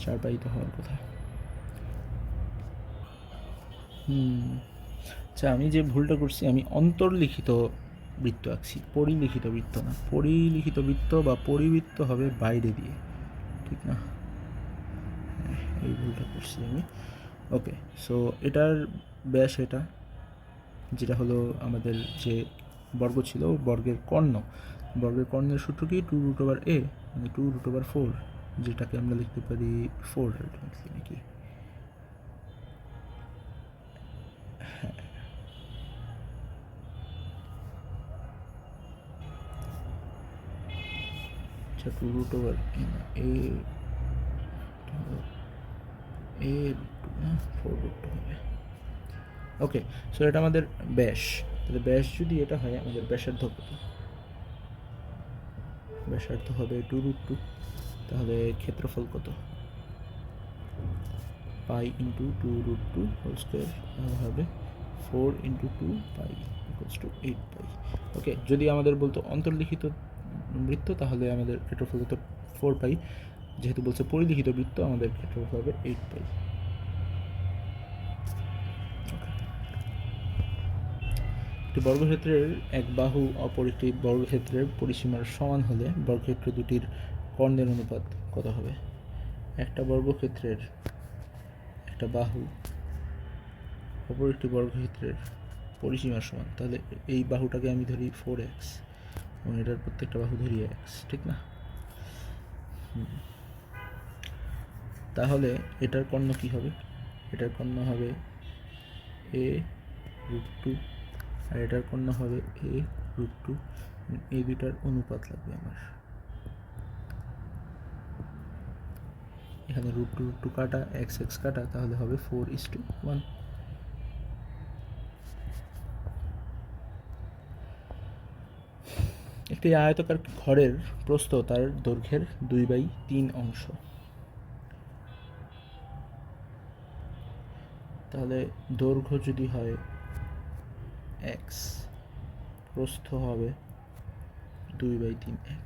চার পাই তো হওয়ার কথা। আচ্ছা, আমি যে ভুলটা করছি, আমি অন্তর্লিখিত বৃত্ত আঁকছি, পরিলিখিত বৃত্ত না। পরিলিখিত বৃত্ত বা পরিবৃত্ত হবে বাইরে দিয়ে, ঠিক না? এই ভুলটা করছি আমি। ওকে, সো এটার ব্যাস এটা, যেটা হলো আমাদের যে বর্গ ছিল বর্গের কর্ণ, বর্গের কর্ণের সূত্র কি 2√a মানে 2√4, যেটাকে আমরা লিখতে পারি 4 আলটিমেটলি, নাকি? হ্যাঁ, আচ্ছা 2√a না, a 4√2 হবে। ওকে, সো এটা আমাদের ব্যাস। তাহলে ব্যাস যদি এটা হয়, আমাদের ব্যাসার্ধ কত? ব্যাসার্ধ হবে 2√2, তাহলে ক্ষেত্রফল কত? পাই ইন্টু 2√2 হোল স্কোয়ার, তাহলে হবে 4 ইন্টু 2 পাই ইকুয়ালস টু 8 পাই। ওকে, যদি আমাদের বলতো অন্তর্লিখিত বৃত্ত তাহলে আমাদের ক্ষেত্রফল হতো 4 পাই, যেহেতু বলছে পরিলিখিত বৃত্ত আমাদের ক্ষেত্রফল হবে 8 পাই। একটি বর্গক্ষেত্রের এক বাহু অপর একটি বর্গক্ষেত্রের পরিসীমার সমান হলে বর্গক্ষেত্র দুটির কর্ণের অনুপাত কত হবে? একটা বর্গক্ষেত্রের একটা বাহু অপর একটি বর্গক্ষেত্রের পরিসীমার সমান, তাহলে এই বাহুটাকে আমি ধরি 4x এবং এটার প্রত্যেকটা বাহু ধরি x, ঠিক না? তাহলে এটার কর্ণ কি হবে? এটার কর্ণ হবে a√2 আর এটার কর্ণ হবে a√2। এই দুইটার অনুপাত লাগবে আমার। এখানে √2 কাটা, x কাটা, তাহলে হবে 4:1। একটি আয়তাকার ঘরের প্রস্থ তার দৈর্ঘ্যের 2/3 অংশ। তাহলে দৈর্ঘ্য যদি হয় x, প্রস্থ হবে 2/3x।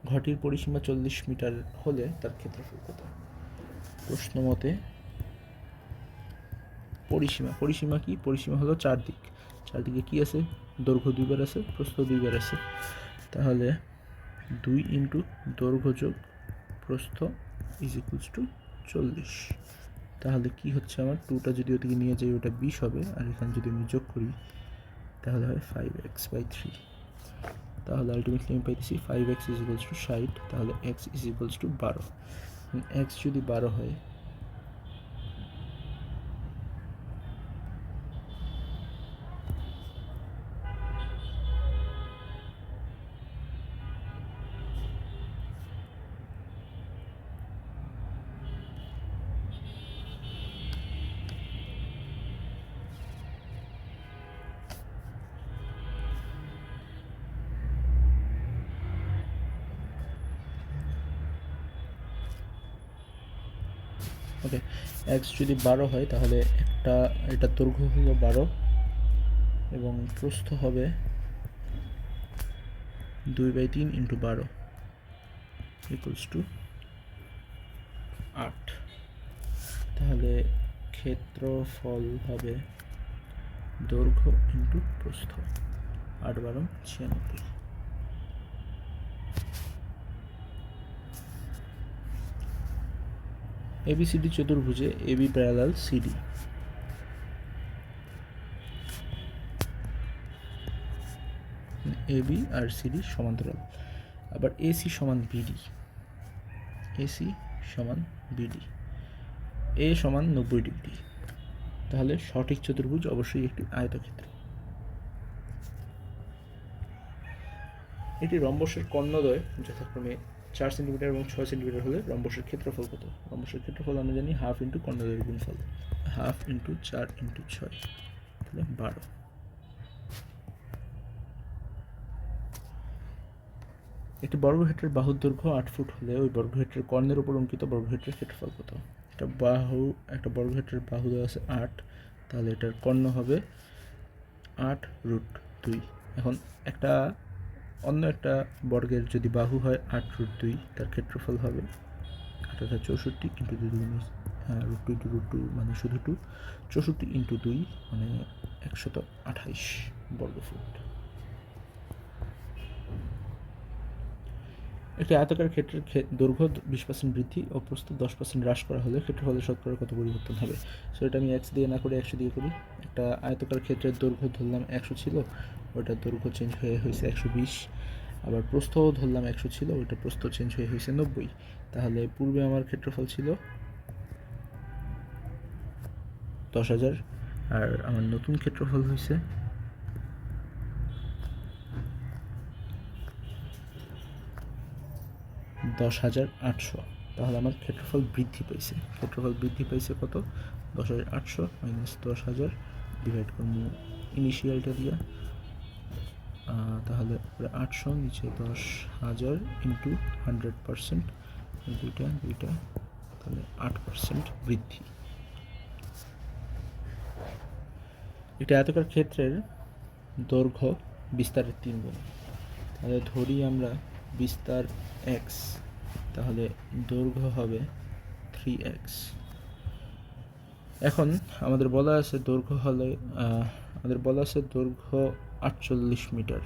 ঘরটির পরিসীমা 40 মিটার হলে তার ক্ষেত্রফল কত? প্রশ্ন মতে পরিসীমা কি? পরিসীমা হলো চারদিক, চারদিকে কি আছে? দৈর্ঘ্য 2বার আছে, প্রস্থ 2বার আছে, তাহলে 2 ইন্টু দৈর্ঘ্য যোগ প্রস্থ ইজ ইকুয়ালস টু 40। তাহলে কি হচ্ছে আমার, 2টা যদি ওদিকে নিয়ে যাই ওটা 20 হবে, আর এখানে যদি আমি যোগ করি তাহলে হয় 5x/3। তাহলে আলটিমেটলি আমি পাইতেছি 5x ইজ ইকুয়ালস টু 60, তাহলে x is equals two 12। x যদি 12 হয়, ওকে, এক্স যদি 12 হয় তাহলে এটার দৈর্ঘ্য হলো 12 এবং প্রস্থ হবে 2/3 × 12 = 8। তাহলে ক্ষেত্রফল হবে দৈর্ঘ্য ইন্টু প্রস্থ, 8 × 12 = 96। ABCD চতুর্ভুজে AB parallel CD। AB আর CD সমান্তরাল। আবার AC সমান BD, AC সমান BD, A সমান 90 ডিগ্রি। তাহলে সঠিক চতুর্ভুজ অবশ্যই একটি আয়তক্ষেত্র। এটি রম্বসের কর্ণদ্বয় যথাক্রমে 4 সেন্টিমিটার এবং 6 সেন্টিমিটার হলে রম্বসের ক্ষেত্রফল কত? রম্বসের ক্ষেত্রফল আমরা জানি 1/2 × কর্ণদ্বয়ের গুণফল, 1/2 × 4 × 6, তাহলে 12। একটি বর্গক্ষেত্রের বাহুর দৈর্ঘ্য 8 ফুট হলে ওই বর্গক্ষেত্রের কর্ণের উপর অঙ্কিত বর্গক্ষেত্রের ক্ষেত্রফল কত? একটা বর্গক্ষেত্রের বাহু দেওয়া আছে 8, তাহলে এটার কর্ণ হবে 8√2। এখন অন্য একটা বর্গের যদি বাহু হয় 8√2, তার ক্ষেত্রফল হবে 8/64 × 2 √2 মানে শুধু 2, 64 × 2 মানে 128 বর্গফুট। একটি আয়তাকার ক্ষেত্রের দৈর্ঘ্য 20% বৃদ্ধি ও প্রস্থ 10% হ্রাস করা হলে ক্ষেত্রফলের শতকরা কত পরিবর্তন হবে? সো এটা আমি x দিয়ে না করে 100 দিয়ে করি। একটা আয়তাকার ক্ষেত্রের দৈর্ঘ্য ধরলাম 100 ছিল, ওইটার দৈর্ঘ্য চেঞ্জ হয়ে হয়েছে 120। আবার প্রস্থও ধরলাম 100 ছিল, ওইটার প্রস্থ চেঞ্জ হয়ে হয়েছে 90। তাহলে পূর্বে আমার ক্ষেত্রফল ছিল 10,000 আর আমার নতুন ক্ষেত্রফল হয়েছে 10,800। তাহলে আমার ক্ষেত্রফল বৃদ্ধি পাইছে। ক্ষেত্রফল বৃদ্ধি পাইছে কত? 10,800 - 10,000 ডিভাইড করবো ইনিশিয়ালটা দিয়া, তাহলে উপরে 800 নিচে 10,000 × 100%, দুইটা তাহলে 8% বৃদ্ধি। একটি আয়তাকার ক্ষেত্রের দৈর্ঘ্য বিস্তারের 3 গুণ। তাহলে ধরি আমরা বিস্তার x, তাহলে দৈর্ঘ্য হবে 3x। এখন আমাদের বলা আছে দৈর্ঘ্য 48 মিটার,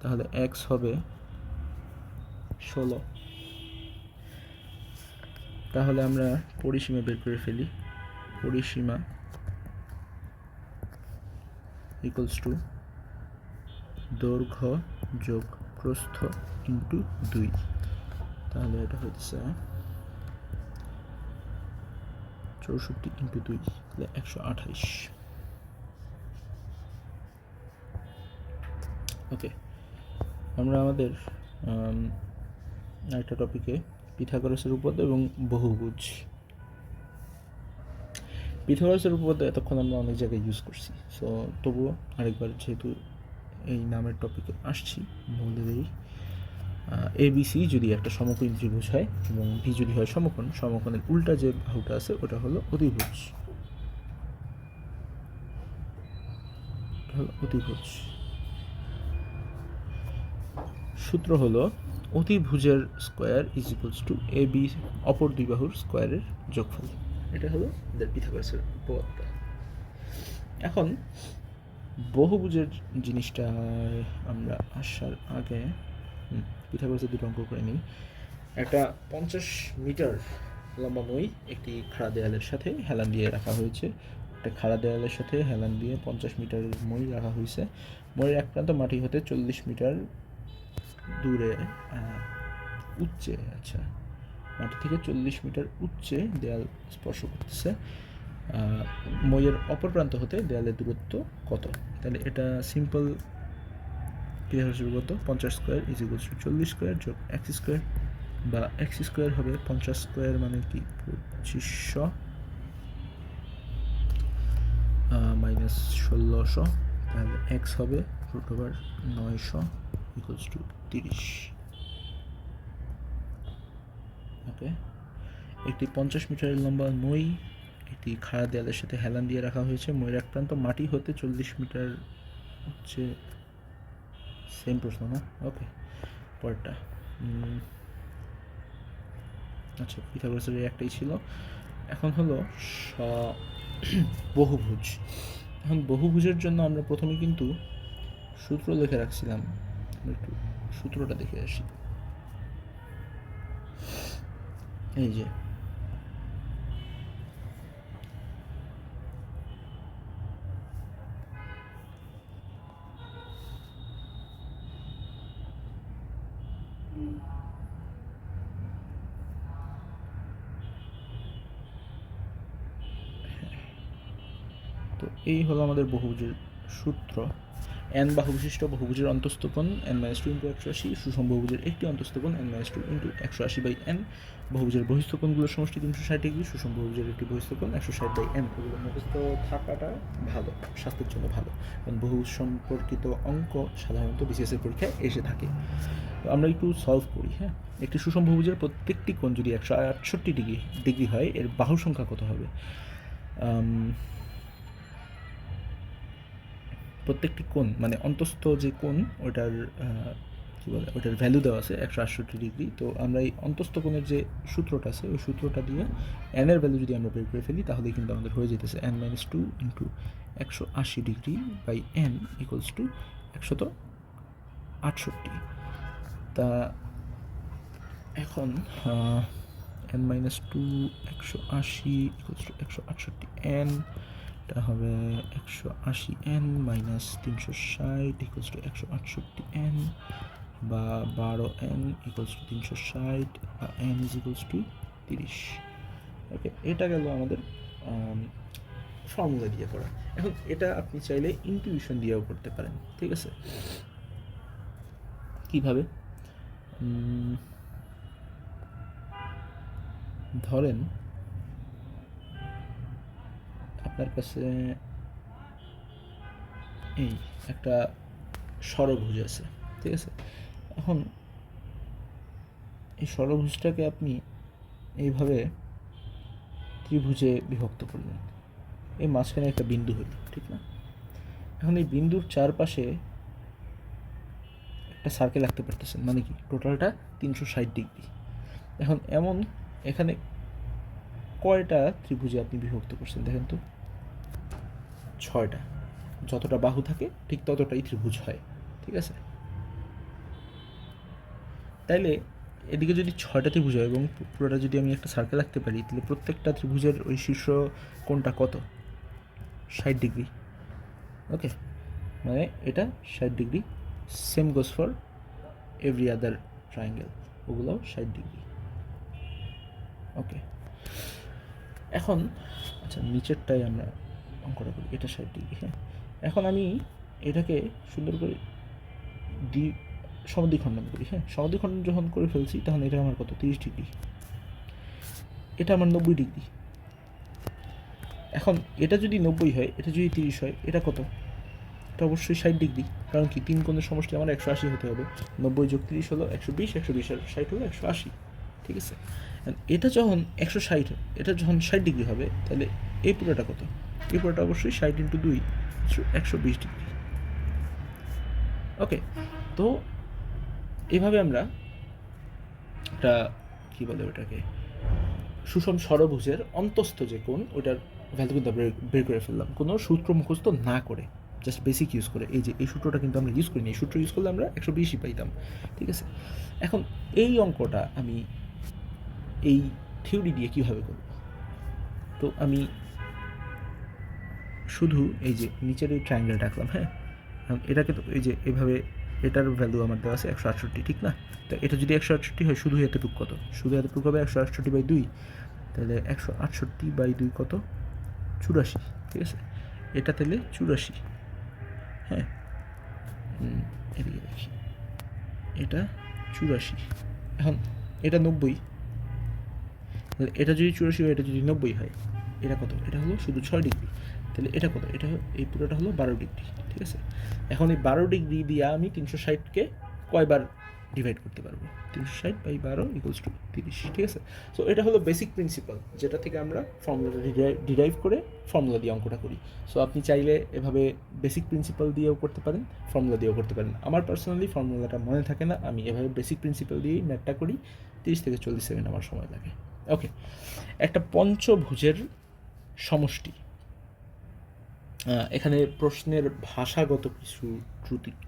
তাহলে x হবে 16। তাহলে আমরা পরিসীমা বের করে ফেলি। পরিসীমা = দৈর্ঘ্য যোগ প্রস্থ ইন্টু 2, তাহলে এটা হচ্ছে 64 × 2, তাহলে 128। ওকে, আমরা আমাদের একটা টপিকে পিথাগোরাসের উপপাদ্য এবং বহুভুজ। পিথাগোরাসের উপপাদ্য এতক্ষণ আমরা অনেক জায়গায় ইউজ করছি, সো তবুও আরেকবার যেহেতু এই নামের টপিকে আসছি বলে দিই। ABC যদি একটা সমকোণী ত্রিভুজ হয় এবং B যদি হয় সমকোণ, সমকোণের উল্টা যে বাহুটা আছে ওটা হলো অতিভুজ। সূত্র হলো অতিভুজের স্কোয়ার = AB অপর দুই বাহুর স্কোয়ারের যোগফল। এটা হলো পিথাগোরাসের উপপাদ্য। এখন বহুভুজের জিনিসটা আমরা আসার আগে পিথাগোরাসের দুটো অঙ্ক করে নিই। একটা 50 মিটার লম্বা মই একটি খাড়া দেয়ালের সাথে হেলান দিয়ে রাখা হয়েছে। একটা খাড়া দেয়ালের সাথে হেলান দিয়ে 50 মিটার মই রাখা হয়েছে। মইয়ের এক প্রান্ত মাটি হতে 40 মিটার দূরে উচ্চে, মাটি থেকে 40 মিটার উচ্চে দেয়াল স্পর্শ করতেছে। মইয়ের অপর প্রান্ত হতে দেয়ালের দূরত্ব কত? তাহলে এটা সিম্পল পিথাগোরাসের উপপাদ্য। 50 স্কোয়ার = 40 স্কোয়ার যোগ x স্কোয়ার, বা x স্কোয়ার হবে 50 স্কোয়ার মানে কি 2500 মাইনাস 1600, তাহলে x হবে √900 = 30। ওকে, একটি 50 মিটারের লম্বা মই একটি খাড়া দেয়ালের সাথে হেলান দিয়ে রাখা হয়েছে। মইয়ের এক প্রান্ত মাটি হতে 40 মিটার হচ্ছে। সেম প্রশ্ন না? ওকে, পরেরটা। আচ্ছা, পিথাগোরাসের একটাই ছিল। এখন হলো বহুভুজ। এখন বহুভুজের জন্য আমরা প্রথমে কিন্তু সূত্র লিখে রাখছিলাম, একটু সূত্রটা দেখে আসি। এই যে তো এই হলো আমাদের বহুভুজের সূত্র। n বাহু বিশিষ্ট বহুভুজের অন্তস্থ কোণ n-2 × 180, সুষম বহুভুজের একটি অন্তস্থ কোণ n-2 × 180/n, বহুভুজের বহিস্থ কোণগুলোর সমষ্টি 360 ডিগ্রি, সুষম বহুভুজের একটি বহিস্থ কোণ 160/n। এগুলো মুখস্থ থাকাটা ভালো, স্বাস্থ্যের জন্য ভালো, কারণ বহুভুজ সম্পর্কিত অঙ্ক সাধারণত বিসিএসের পরীক্ষায় এসে থাকে। তো আমরা একটু সলভ করি। হ্যাঁ, একটি সুষম বহুভুজের প্রত্যেকটি কোণ যদি 168 ডিগ্রি হয়, এর বাহু সংখ্যা কত হবে? প্রত্যেকটি কোণ মানে অন্তস্থ যে কোণ ওটার কী বলে, ওটার ভ্যালু দেওয়া আছে 168 ডিগ্রি। তো আমরা এই অন্তস্থ কোণের যে সূত্রটা আছে ওই সূত্রটা দিয়ে n এর ভ্যালু যদি আমরা বের করে ফেলি তাহলে কিন্তু আমাদের হয়ে যেতেছে n-2 × 180 degree by n equals to 168। তা এখন n-2 180 ইকুয়ালস টু 168, n এটা হবে 180n minus 360 equals to 168n, বা 12n ইকুয়ালস টু 360, বা n ইজ ইকুয়ালস টু 30। ওকে, এটা গেল আমাদের ফর্মুলা দিয়ে করা। এখন এটা আপনি চাইলে ইনটিউশন দিয়েও করতে পারেন, ঠিক আছে? কিভাবে? ধরেন আপনার কাছে এই একটা ষড়ভুজ আছে, ঠিক আছে? এখন এই ষড়ভুজটাকে আপনি এইভাবে ত্রিভুজে বিভক্ত করলেন, এই মাঝখানে একটা বিন্দু হইল, ঠিক না? এখন এই বিন্দুর চারপাশে একটা সার্কেল আঁকতে পারতেছেন, মানে কি টোটালটা 360 ডিগ্রি। এখন এমন এখানে কয়টা ত্রিভুজে আপনি বিভক্ত করছেন দেখেন তো? 6টা। যতটা বাহু থাকে ঠিক ততটাই ত্রিভুজ হয়, ঠিক আছে? তাইলে এদিকে যদি 6টা ত্রিভুজ হয় এবং পুরোটা যদি আমি একটা সার্কেল আঁকতে পারি, তাহলে প্রত্যেকটা ত্রিভুজের ওই শীর্ষ কোণটা কত? 60 ডিগ্রি। ওকে, মানে এটা 60 degree. Same goes for every other triangle, ওগুলোও 60 ডিগ্রি। ওকে, এখন আচ্ছা নিচেরটাই আমরা অঙ্কটা করি, এটা 60 ডিগ্রি। হ্যাঁ, এখন আমি এটাকে সুন্দর করে সমদ্বিখণ্ডন করি। হ্যাঁ, সমদ্বিখণ্ডন যখন করে ফেলছি তখন এটা আমার কত? 30 ডিগ্রি। এটা আমার 90 ডিগ্রি। এখন এটা যদি 90 হয়, এটা যদি 30 হয়, এটা কত? এটা অবশ্যই 60 ডিগ্রি, কারণ কি 3 কোণের সমষ্টি আমার 180 হতে হবে। 90 + 30 হলো 120, 120 আর 60 হলো 180, ঠিক আছে? এটা যখন 160, এটা যখন 60 ডিগ্রি হবে, তাহলে এই পুরোটা কত? এই পুরোটা অবশ্যই 60 × 2 120 ডিগ্রি। ওকে, তো এভাবে আমরা একটা কী বলে ওটাকে, সুষম ষড়ভুজের অন্তস্থ যে কোণ ওটার ভ্যালু কিন্তু বের করে ফেললাম, কোনো সূত্র মুখস্থ না করে, জাস্ট বেসিক ইউজ করে। এই যে এই সূত্রটা কিন্তু আমরা ইউজ করিনি, এই সূত্র ইউজ করলে আমরা 120ই পাইতাম, ঠিক আছে? এখন এই অঙ্কটা আমি এই থিওরি দিয়ে কীভাবে করব? তো আমি শুধু এই যে নিচের এই ট্রায়াঙ্গেলটা আঁকলাম। হ্যাঁ, এটাকে তো এই যে এভাবে, এটার ভ্যালু আমার দেওয়া আছে 168, ঠিক না? তো এটা যদি 168 হয়, শুধু এতটুকু কত? শুধু এতটুকু হবে 168/2, তাহলে 168/2 কত? 84, ঠিক আছে? এটা তাহলে 84। হ্যাঁ, এদিকে দেখি, এটা 84। এখন এটা 90, তাহলে এটা যদি 84 হয়, এটা যদি 90 হয়, এটা কত? এটা হলো শুধু 6 ডিগ্রি। তাহলে এটা কত? এটা এই পুরোটা হলো 12 ডিগ্রি, ঠিক আছে? এখন এই 12 ডিগ্রি দিয়ে আমি 360কে কয়বার ডিভাইড করতে পারবো। 360/12 = 30, ঠিক আছে? সো এটা হলো বেসিক প্রিন্সিপাল, যেটা থেকে আমরা ফর্মুলাটা ডিরাইভ করে ফর্মুলা দিয়ে অঙ্কটা করি। সো আপনি চাইলে এভাবে বেসিক প্রিন্সিপাল দিয়েও করতে পারেন, ফর্মুলা দিয়েও করতে পারেন। আমার পার্সোনালি ফর্মুলাটা মনে থাকে না, আমি এভাবে বেসিক প্রিন্সিপাল দিয়েই ম্যাথটা করি। 30 থেকে 40 সেকেন্ড আমার সময় লাগে। ওকে, একটা পঞ্চভুজের সমষ্টি। এখানে প্রশ্নের ভাষাগত কিছু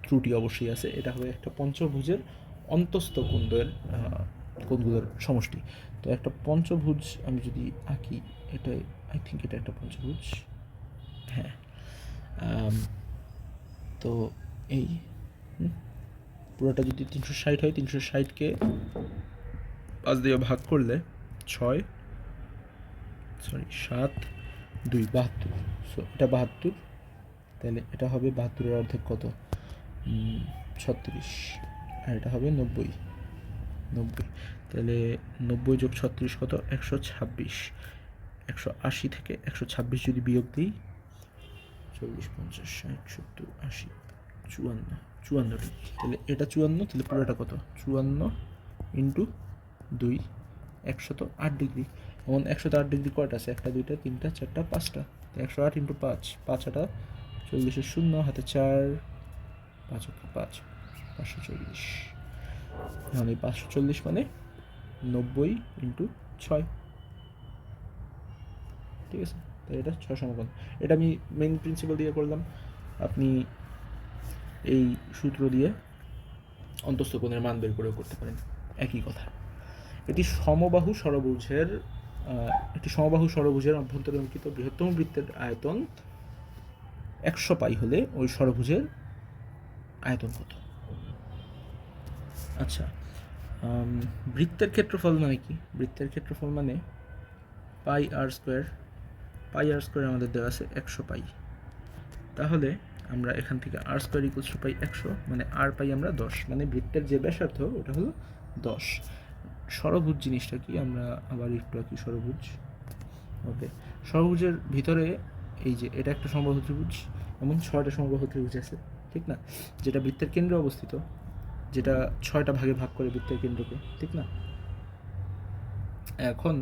ত্রুটি অবশ্যই আছে। এটা হবে একটা পঞ্চভুজের অন্তস্থ কোণগুলোর সমষ্টি। তো একটা পঞ্চভুজ আমি যদি আঁকি, এটা আই থিঙ্ক এটা একটা পঞ্চভুজ, হ্যাঁ। তো এই পুরোটা যদি 360 হয়, 360কে 5 দিয়ে ভাগ করলে 7, 2, 72। সো এটা 72, তাহলে এটা হবে 72-এর অর্ধেক কত? 36। আর এটা হবে 90। তাহলে 90 যোগ 36 কত? 126। 180 থেকে 126 যদি বিয়োগ দিই, 40, 50, 60, 70, 80, 54 ডিগ্রি। তাহলে এটা 54, তাহলে পুরোটা কত? 54 ইন্টু 2, 108 ডিগ্রি। এমন 108 ডিগ্রি কয়টা আছে? 1, 2, 3, 4, 5টা। 108 ইন্টু 5, 5 40, 0 হাতে 4, 5 5, 540। এখন এই 540 মানে 90 ইন্টু 6, ঠিক আছে? তাই এটা 6 সমকোণ। এটা আমি মেইন প্রিন্সিপাল দিয়ে করলাম। আপনি এই সূত্র দিয়ে অন্তস্থ কোণের মান বের করেও করতে পারেন, একই কথা। একটি সমবাহু ষড়ভুজের অভ্যন্তরে অঙ্কিত বৃহত্তম বৃত্তের আয়তন 100 পাই হলে ওই ষড়ভুজের আয়তন কত? আচ্ছা, বৃত্তের ক্ষেত্রফল মানে কি? বৃত্তের ক্ষেত্রফল মানে পাই আর স্কোয়ার। আমাদের দেওয়া আছে 100 পাই। তাহলে আমরা এখান থেকে আর স্কোয়ার ইকুয়ালস টু পাই 100, মানে আর পাই আমরা 10, মানে বৃত্তের যে ব্যাসার্ধ ওটা হলো 10। ষড়ভুজ জিনিসটা কি? আমরা আবার একটু আঁকি ষড়ভুজ। ওকে, ষড়ভুজের ভিতরে এই যে এটা একটা সমবাহু ত্রিভুজ, এমন 6টা সমবাহু ত্রিভুজ আছে, ঠিক না? যেটা বৃত্তের কেন্দ্রে অবস্থিত, যেটা 6টা ভাগে ভাগ করে বৃত্তের কেন্দ্রকে, ঠিক না? এখন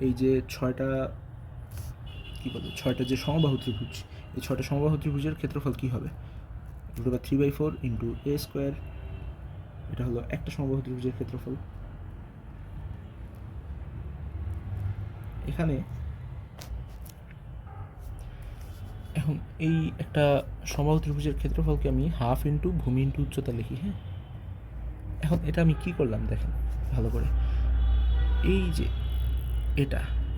এই যে 6টা কী বলে, 6টা যে সমবাহু ত্রিভুজ, এই 6টা সমবাহু ত্রিভুজের ক্ষেত্রফল কী হবে? √3/4 ইন্টু a স্কোয়ার। এটা হলো একটা সমবাহু ত্রিভুজের ক্ষেত্রফল। এখানে এখন এই একটা সমবাহু ত্রিভুজের ক্ষেত্রফলকে আমি হাফ ইন্টু ভূমি ইন্টু উচ্চতা লিখি, হ্যাঁ। এখন এটা আমি কি করলাম দেখেন ভালো করে, এই যে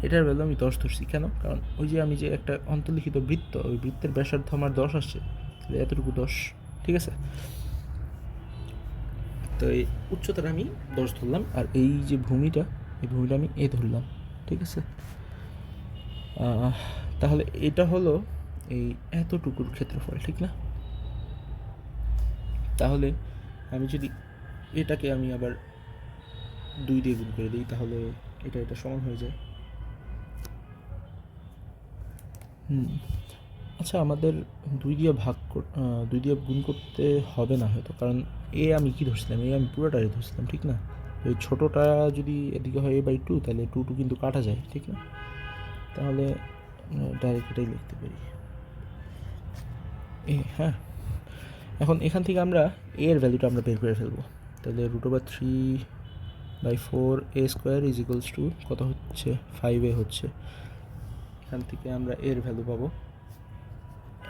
এটার ভ্যালু আমি 10 ধরছি। কেন? কারণ ওই যে আমি যে একটা অন্তর্লিখিত বৃত্ত, ওই বৃত্তের ব্যাসার্ধ আমার 10 আসছে, তাহলে এতটুকু 10, ঠিক আছে? তো এই উচ্চতাটা আমি 10 ধরলাম, আর এই যে ভূমিটা, এই ভূমিটা আমি এ ধরলাম, ঠিক আছে? তাহলে এটা হলো এই এতটুকুর ক্ষেত্রফল, ঠিক না? তাহলে আমি যদি এটাকে আমি আবার 2 দিয়ে গুণ করে দিই, তাহলে এটা সমান হয়ে যায়। আচ্ছা, আমাদের 2 দিয়ে গুণ করতে হবে না হয়তো, কারণ আমি কি ধরছিলাম? আমি পুরোটাই ধরছিলাম, ঠিক না? ওই ছোটোটা যদি এদিকে হয় a/2, তাহলে 2 কিন্তু কাটা যায়, ঠিক না? তাহলে ডাইরেক্ট এটাই লিখতে পারি, হ্যাঁ। এখন এখান থেকে আমরা এর ভ্যালুটা আমরা বের করে ফেলবো। তাহলে √3/4 a square is equals two কত হচ্ছে? 5a হচ্ছে। এখান থেকে আমরা এর ভ্যালু পাবো,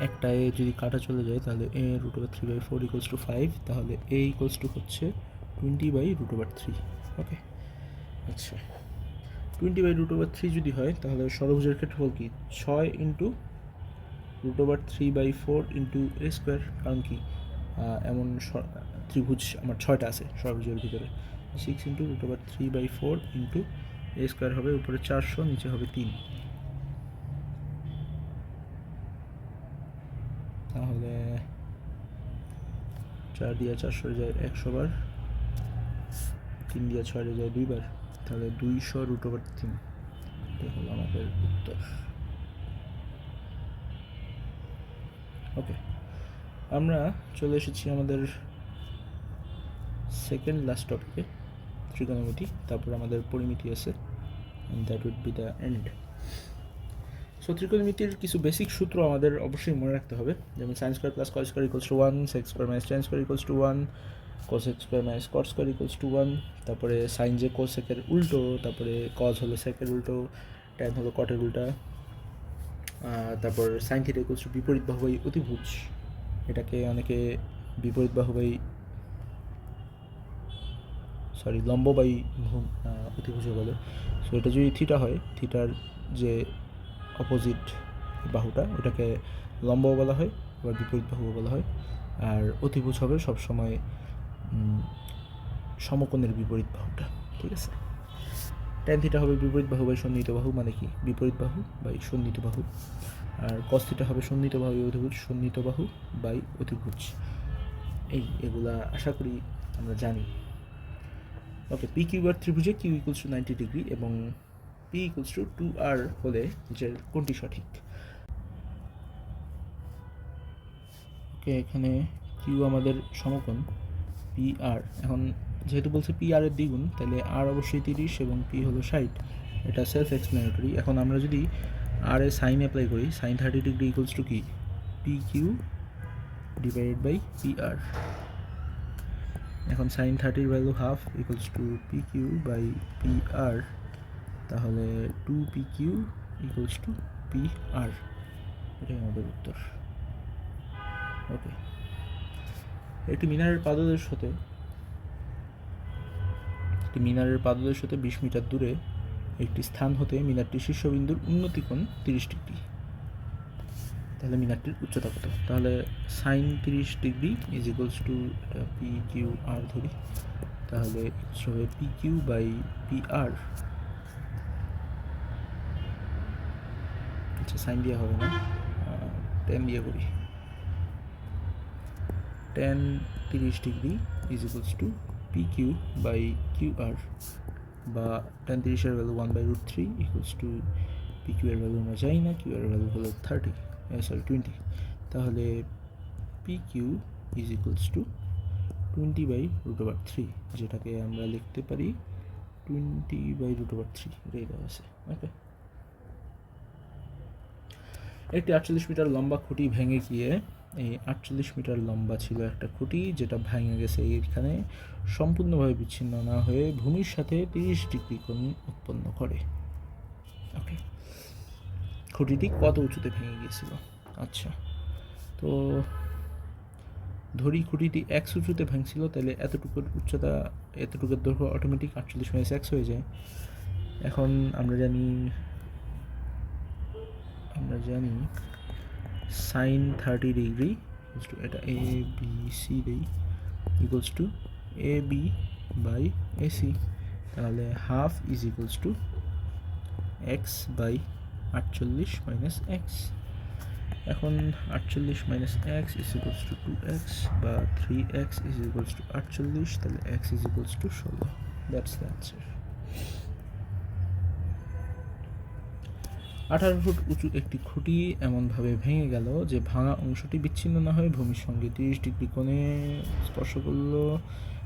একটা এ যদি কাটা চলে যায় তাহলে a √3/4 ইকুয়ালস টু 5, তাহলে a ইকুয়ালস টু হচ্ছে 20/√3। ওকে, আচ্ছা, 20/√3 যদি হয় তাহলে ষড়ভুজের ক্ষেত্রফল কি? 6 ইন্টু √3/4 ইন্টু a স্কোয়ার। কারণ কি, এমন ত্রিভুজ আমার 6টা আছে ষড়ভুজের ভিতরে। 6 ইন্টু √3/4 ইন্টু a স্কোয়ার হবে উপরে 400, নিচে হবে 3। তাহলে 4 দিয়ে 400 যায় 100 বার, 3 দিয়ে 6 যায় 2 বার, তাহলে 200√3। এটা হলো আমাদের উত্তর। ওকে, আমরা চলে এসেছি আমাদের সেকেন্ড লাস্ট টপিকে ত্রিকোণমিতি, তারপর আমাদের পরিমিতি আছে, and that would be the end. So ত্রিকোণমিতির কিছু বেসিক সূত্র আমাদের অবশ্যই মনে রাখতে হবে, যেমন sine square plus cos square equals to 1, sec square minus tan square equals to 1, cosec square minus cot square equals to 1, তারপরে সাইন যে কোসেকের উল্টো, তারপরে কজ হলো সেকের উল্টো, ট্যান হলো কটের উল্টা, তারপর সাইন থিটা ইকুয়ালস টু বিপরীত বাহুবাই অতিভুজ, এটাকে অনেকে বিপরীত বাহুবাই লম্ব বাই অতিভুজও বলে। সো এটা যদি থিটা হয়, থিটার যে অপোজিট বাহুটা ওটাকে লম্বও বলা হয়, আবার বিপরীত বাহুও বলা হয়। আর অতিভুজ হবে সবসময় সমকোণের বিপরীত বাহুটা, ঠিক আছে। ট্যান থিটা হবে বিপরীত বাহু বাই সন্নিহিত বাহু, মানে কি বিপরীত বাহু বাই সন্নিহিত বাহু। আর কস থিটা হবে সন্নিহিত বাহু অতিভুজ, সন্নিহিত বাহু বাই অতিভুজ। এগুলা আশা করি আমরা জানি। ওকে, পি কিউ আর ত্রিভুজে কিউ ইকুয়ালস টু 90 ডিগ্রি এবং পি ইকুয়ালস টু 2r হলে যে কোনটি সঠিক? ওকে, এখানে কিউ আমাদের সমকোণ পি আর। এখন যেহেতু বলছে পি আর এর দ্বিগুণ, তাহলে আর অবশ্যই 30 এবং পি হলো 60, এটা সেলফ এক্সপ্লেনেটরি। এখন আমরা যদি আর এ সাইন অ্যাপ্লাই করি, সাইন 30 ডিগ্রি ইকুয়ালস টু কি P Q divided by P R. এখন sine 30 value half equals to P Q by P R, তাহলে 2 P Q equals to P R, এটাই আমাদের উত্তর। ওকে, একটি মিনারের পাদদেশ হতে 20 মিটার দূরে একটি স্থান হতে মিনারটির শীর্ষবিন্দুর উন্নতিকোণ 30 ডিগ্রি, তাহলে মিনারটির উচ্চতা কত? তাহলে sine 30 degree is equals to P Q R ধরি, তাহলে হবে P Q by P R. আচ্ছা, সাইন দিয়ে হবে না, টেন দিয়ে করি। Tan 30 degree is equals to P Q by Q R, বা টেন 30-এর value 1/√3 equals to P Q এর ভ্যালু আমরা জানি না, কিউ এর ভ্যালু হলো 20, তাহলে P Q is equals to 20/√3, যেটাকে আমরা লিখতে পারি 20/√3, এটাই দেওয়া আছে। ওকে, একটি 48 মিটার লম্বা খুঁটি ভেঙে গিয়ে, এই 48 মিটার লম্বা ছিল একটা খুঁটি, যেটা ভেঙে গেছে এইখানে, সম্পূর্ণভাবে বিচ্ছিন্ন না হয়ে ভূমির সাথে 30 ডিগ্রি কোণ উৎপন্ন করে। ওকে, খুঁটিটি কত উঁচুতে ভেঙে গিয়েছিল? আচ্ছা, তো ধরি খুঁটিটি x উঁচুতে ভাঙছিল, তাহলে এতটুকুর উচ্চতা, এতটুকুর দৈর্ঘ্য অটোমেটিক 48 - x হয়ে যায়। এখন আমরা জানি সাইন 30 ডিগ্রি এটা এ বি সি দেই equals to A B by A C, তাহলে half is equals to x by 48 - x। এখন 48 - x is equals two 2x, বা 3x ইজ ইকুয়ালস টু 48, তাহলে x is equals to 16। That's the answer. 18 foot উঁচু একটি খুঁটি এমনভাবে ভেঙে গেল যে ভাঙা অংশটি বিচ্ছিন্ন না হয়ে ভূমির সঙ্গে 30 ডিগ্রি কোণে স্পর্শ করলো।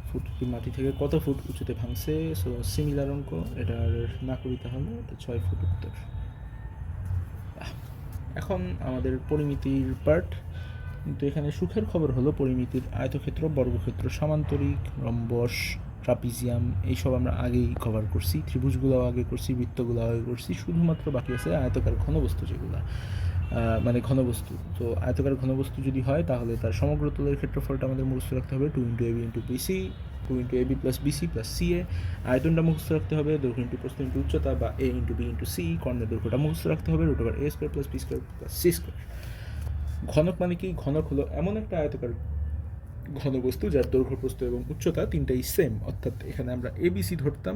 ফুটটি মাটি থেকে কত ফুট উঁচুতে ভাঙছে? সো সিমিলার অঙ্ক, এটার না করিতে হবে, এটা 6 ফুট উত্তর। এখন আমাদের পরিমিতির পার্ট, কিন্তু এখানে সুখের খবর হলো পরিমিতির আয়তক্ষেত্র, বর্গক্ষেত্র, সামান্তরিক, রম্বস, ট্রাপিজিয়াম এইসব আমরা আগেই কভার করছি, ত্রিভুজগুলোও আগে করছি, বৃত্তগুলো আগে করছি, শুধুমাত্র বাকি আছে আয়তকার ঘনবস্তু, যেগুলো মানে ঘনবস্তু। তো আয়তকার ঘনবস্তু যদি হয়, তাহলে তার সমগ্র তলের ক্ষেত্রফলটা আমাদের মুখস্থ রাখতে হবে 2 × AB × BC, 2 × AB + BC + CA। আয়তনটা মুখস্থ রাখতে হবে দৈর্ঘ্য × প্রস্থ × উচ্চতা, বা A × B × C। কর্ণের দৈর্ঘ্যটা মুখস্থ রাখতে হবে √A² + B² + C²। ঘনক মানে কি? ঘনক হলো এমন একটা আয়তকার ঘনবস্তু যার দৈর্ঘ্য, প্রস্থ এবং উচ্চতা তিনটাই সেম, অর্থাৎ এখানে আমরা ABC ধরতাম,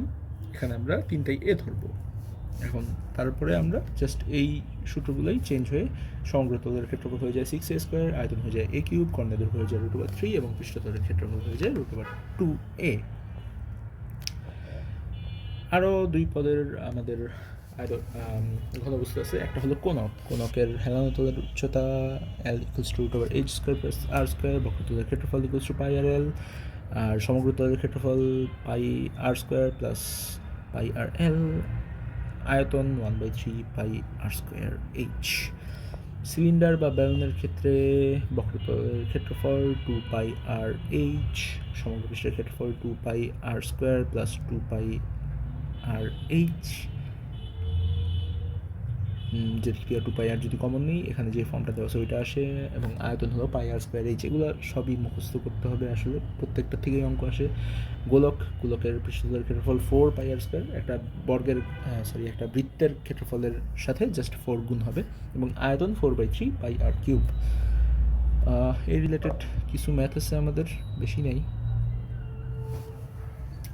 এখানে আমরা তিনটাই A ধরবো। এখন তারপরে আমরা জাস্ট এই সূত্রগুলোই চেঞ্জ হয়ে সমগ্র তলের ক্ষেত্রফল হয়ে যায় 6a², আয়তন হয়ে যায় a³, কর্ণের দৈর্ঘ্য হয়ে যায় √3 এবং পৃষ্ঠতলের ক্ষেত্রফল হয়ে যায় √2a। আরও দুই পদের আমাদের ঘনবস্তু আছে। একটা হলো কোণক। কোণকের হেলানো তলের উচ্চতা L = √h² + r², বক্রতলের ক্ষেত্রফল = πr/l, আর সমগ্র তলের ক্ষেত্রফল পাই আর স্কোয়ার প্লাস পাই আর এল, আয়তন 1/3 পাই আর স্কোয়ার এইচ। সিলিন্ডার বা ব্যালনের ক্ষেত্রে বক্রতলের ক্ষেত্রফল 2 পাই আর এইচ, সমগ্র পৃষ্ঠের ক্ষেত্রফল 2 পাই আর স্কোয়ার প্লাস 2 পাই আর এইচ। যেটা 2 পাই আর যদি কমন নেই, এখানে যে ফর্মটা দেওয়া আছে ওইটা আসে, এবং আয়তন হলো পাই আর স্কোয়ার এইচ। এগুলো সবই মুখস্থ করতে হবে, আসলে প্রত্যেকটা থেকেই অঙ্ক আসে। গোলকের পৃষ্ঠতলের ক্ষেত্রফল 4 পাই আর স্কোয়ার, একটা একটা বৃত্তের ক্ষেত্রফলের সাথে জাস্ট 4 গুণ হবে, এবং আয়তন 4/3 পাই আর কিউব। এই রিলেটেড কিছু ম্যাথ আছে আমাদের, বেশি নেই।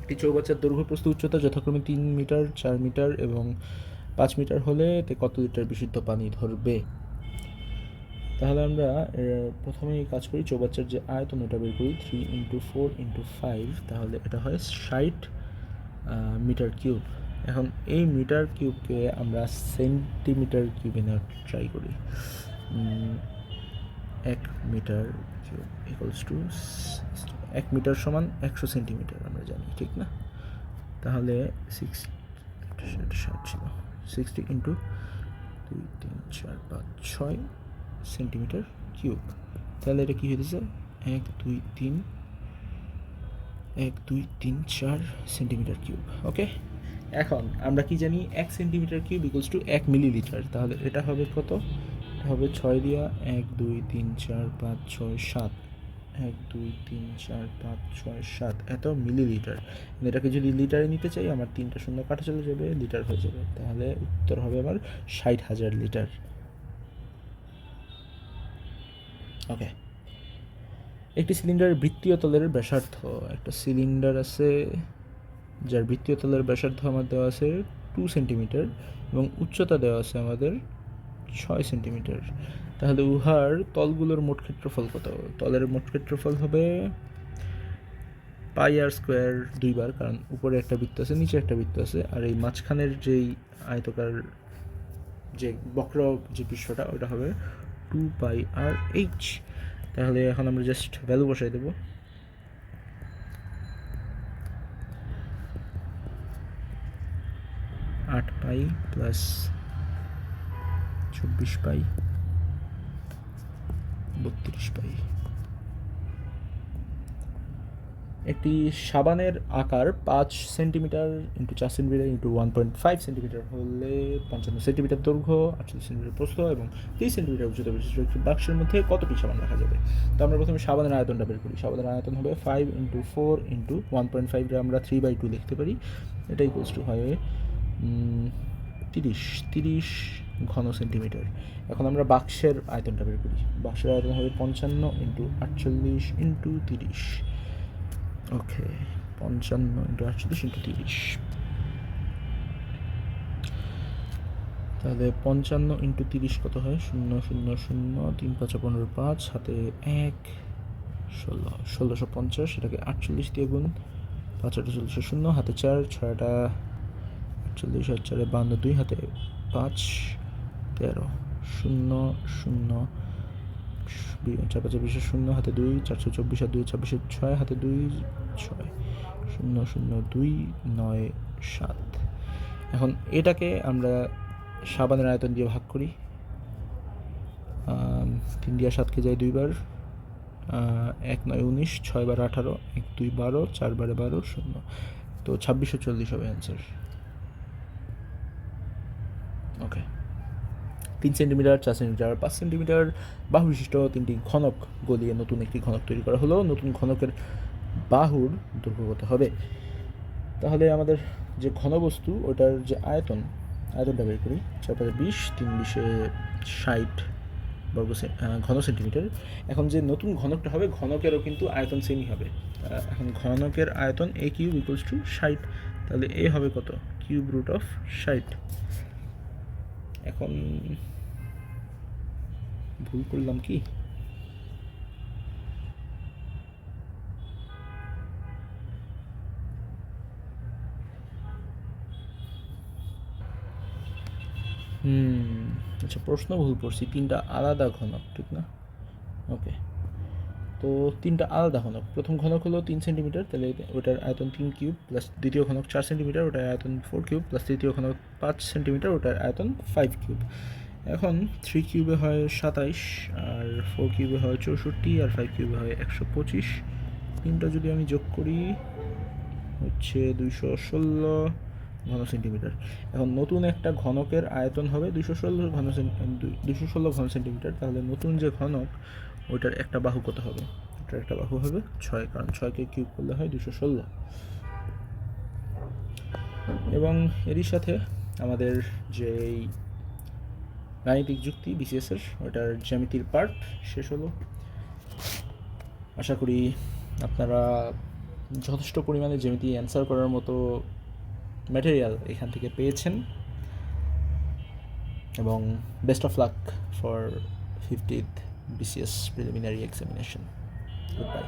একটি চৌবাচ্চার দৈর্ঘ্য প্রস্থ উচ্চতা যথাক্রমে 3 মিটার, 4 মিটার এবং 5 মিটার হলে এতে কত লিটার বিশুদ্ধ পানি ধরবে? তাহলে আমরা প্রথমেই কাজ করি, চৌবাচ্চার যে আয়তন ওটা বের করি। 3 × 4 × 5, তাহলে এটা হয় 60 মিটার কিউব। এখন এই মিটার কিউবকে আমরা সেন্টিমিটার কিউবে নেওয়ার ট্রাই করি। 1 metre cube equals to 1 metre সমান 100 সেন্টিমিটার, আমরা জানি, ঠিক না? তাহলে 60 ছিল, 60 × 2, 3, 4, 5, 6 সেন্টিমিটার কিউব। তাহলে এটা কী হয়েছে? 1, 2, 3, 4 সেন্টিমিটার কিউব। ওকে, এখন আমরা কি জানি? 1 centimetre cube equals to 1 millilitre. তাহলে এটা হবে কত? এটা হবে 6 দিয়া 1, 2, 3, 4, 5, 6, 7, 1, 2, 3, 4, 5, 6, 7 এত মিলিলিটার। এটাকে যদি লিটারে নিতে চাই, আমার 3টা শূন্য কাটা চলে যাবে, লিটার হয়ে যাবে। তাহলে উত্তর হবে আমার 60,000 লিটার। ওকে, একটি সিলিন্ডারের বৃত্তীয় তলের ব্যাসার্ধ, একটা সিলিন্ডার আছে যার বৃত্তীয় তলের ব্যাসার্ধ আমার দেওয়া আছে 2 সেন্টিমিটার এবং উচ্চতা দেওয়া আছে আমাদের 6 সেন্টিমিটার। তাহলে উহার তলগুলোর মোট ক্ষেত্রফল কত? তলের মোট ক্ষেত্রফল হবে পাই আর স্কোয়ার 2 বার, কারণ উপরে একটা বৃত্ত আছে, নিচে একটা বৃত্ত আছে, আর এই মাঝখানের যেই আয়তকার যে বক্র যে পৃষ্ঠটা, ওটা হবে 2 পাই আর এইচ। তাহলে এখন আমরা জাস্ট ভ্যালু বসাই দেবো। 8 পাই প্লাস 24 পাই 32 পাই। একটি সাবানের আকার 5 সেন্টিমিটার × 4 সেন্টিমিটার × 1.5 সেন্টিমিটার হলে 55 সেন্টিমিটার দৈর্ঘ্য, 48 সেন্টিমিটার প্রস্থ এবং 30 সেন্টিমিটার উচ্চতা বিশিষ্ট একটি বাক্সের মধ্যে কতটি সাবান রাখা যাবে? তো আমরা প্রথমে সাবানের আয়তনটা বের করি। সাবানের আয়তন হবে 5 × 4 × 1.5, আমরা 3/2 লিখতে পারি। এটা ইকুয়ালস টু হয় 30 ঘন সেন্টিমিটার। এখন আমরা বাক্সের আয়তনটা বের করি। বাক্সের আয়তন হবে 55 × 48 × 30। ওকে, 55 × 48 × 30। তাহলে 55 × 30 কত হয়? 0, 0, 0, 3, 5, 15, 5, হাতে 1, 16, 1650। এটাকে 48 দিয়ে গুণ, 5, 8, 40, 0, হাতে 4, 6, 8, 48, 8, 4, 52, হাতে 5, 13, 0, 0, 4, 5, 20, 0, হাতে 2, 424, আর 2, 26, 6, হাতে 2, 6, 0, 0, 2, 9, 7। এখন এটাকে আমরা সাবানের আয়তন দিয়ে ভাগ করি। 3 দিয়ে 7কে যায় 2 বার, 1, 9, 19, 6 বার 18, 1, 2, 12, 4 বারে 12, 0। তো 2640 হবে অ্যান্সার। ওকে, 3 সেন্টিমিটার, 4 সেন্টিমিটার, 5 সেন্টিমিটার বাহু বিশিষ্ট 3টি ঘনক গলিয়ে নতুন একটি ঘনক তৈরি করা হলো। নতুন ঘনকের বাহুর দৈর্ঘ্য কত হবে? তাহলে আমাদের যে ঘনবস্তু, ওটার যে আয়তনটা বের করি। 4, 5, 20, 3, 20, 60 ঘন সেন্টিমিটার। এখন যে নতুন ঘনকটা হবে, ঘনকেরও কিন্তু আয়তন সেমই হবে। এখন ঘনকের আয়তন a কিউব ইকুয়ালস টু 60। তাহলে a হবে কত? Cube root of 60। এখন ভুল করলাম কি? আচ্ছা, প্রশ্ন ভুল পড়ছি। 3টা আলাদা ঘনক, ঠিক না? ওকে, তো তিনটা আলাদা ঘনক। প্রথম ঘনক হলো 3 সেন্টিমিটার, তাহলে ওটার আয়তন 3 কিউব, প্লাস দ্বিতীয় ঘনক 4 সেন্টিমিটার, ওটার আয়তন 4 কিউব, প্লাস তৃতীয় ঘনক 5 সেন্টিমিটার, ওটার আয়তন 5 কিউব। এখন 3 কিউবে হয় 27, আর 4 কিউবে হয় 64, আর 5 কিউবে হয় 125। তিনটা যদি আমি যোগ করি হচ্ছে 216 ঘন সেন্টিমিটার। এখন নতুন একটা ঘনকের আয়তন হবে 216 ঘন সেন্টিমিটার। তাহলে নতুন যে ঘনক ওইটার একটা বাহু কত হবে? ওটার একটা বাহু হবে 6, কারণ 6কে কিউব করলে হয় 216। এবং এরই সাথে আমাদের যেই গাণিতিক যুক্তি বিসিএসের ওটার জ্যামিতির পার্ট শেষ হলো। আশা করি আপনারা যথেষ্ট পরিমাণে জ্যামিতি অ্যান্সার করার মতো ম্যাটেরিয়াল এখান থেকে পেয়েছেন, এবং best of luck for 50th BCS preliminary examination. Good bye.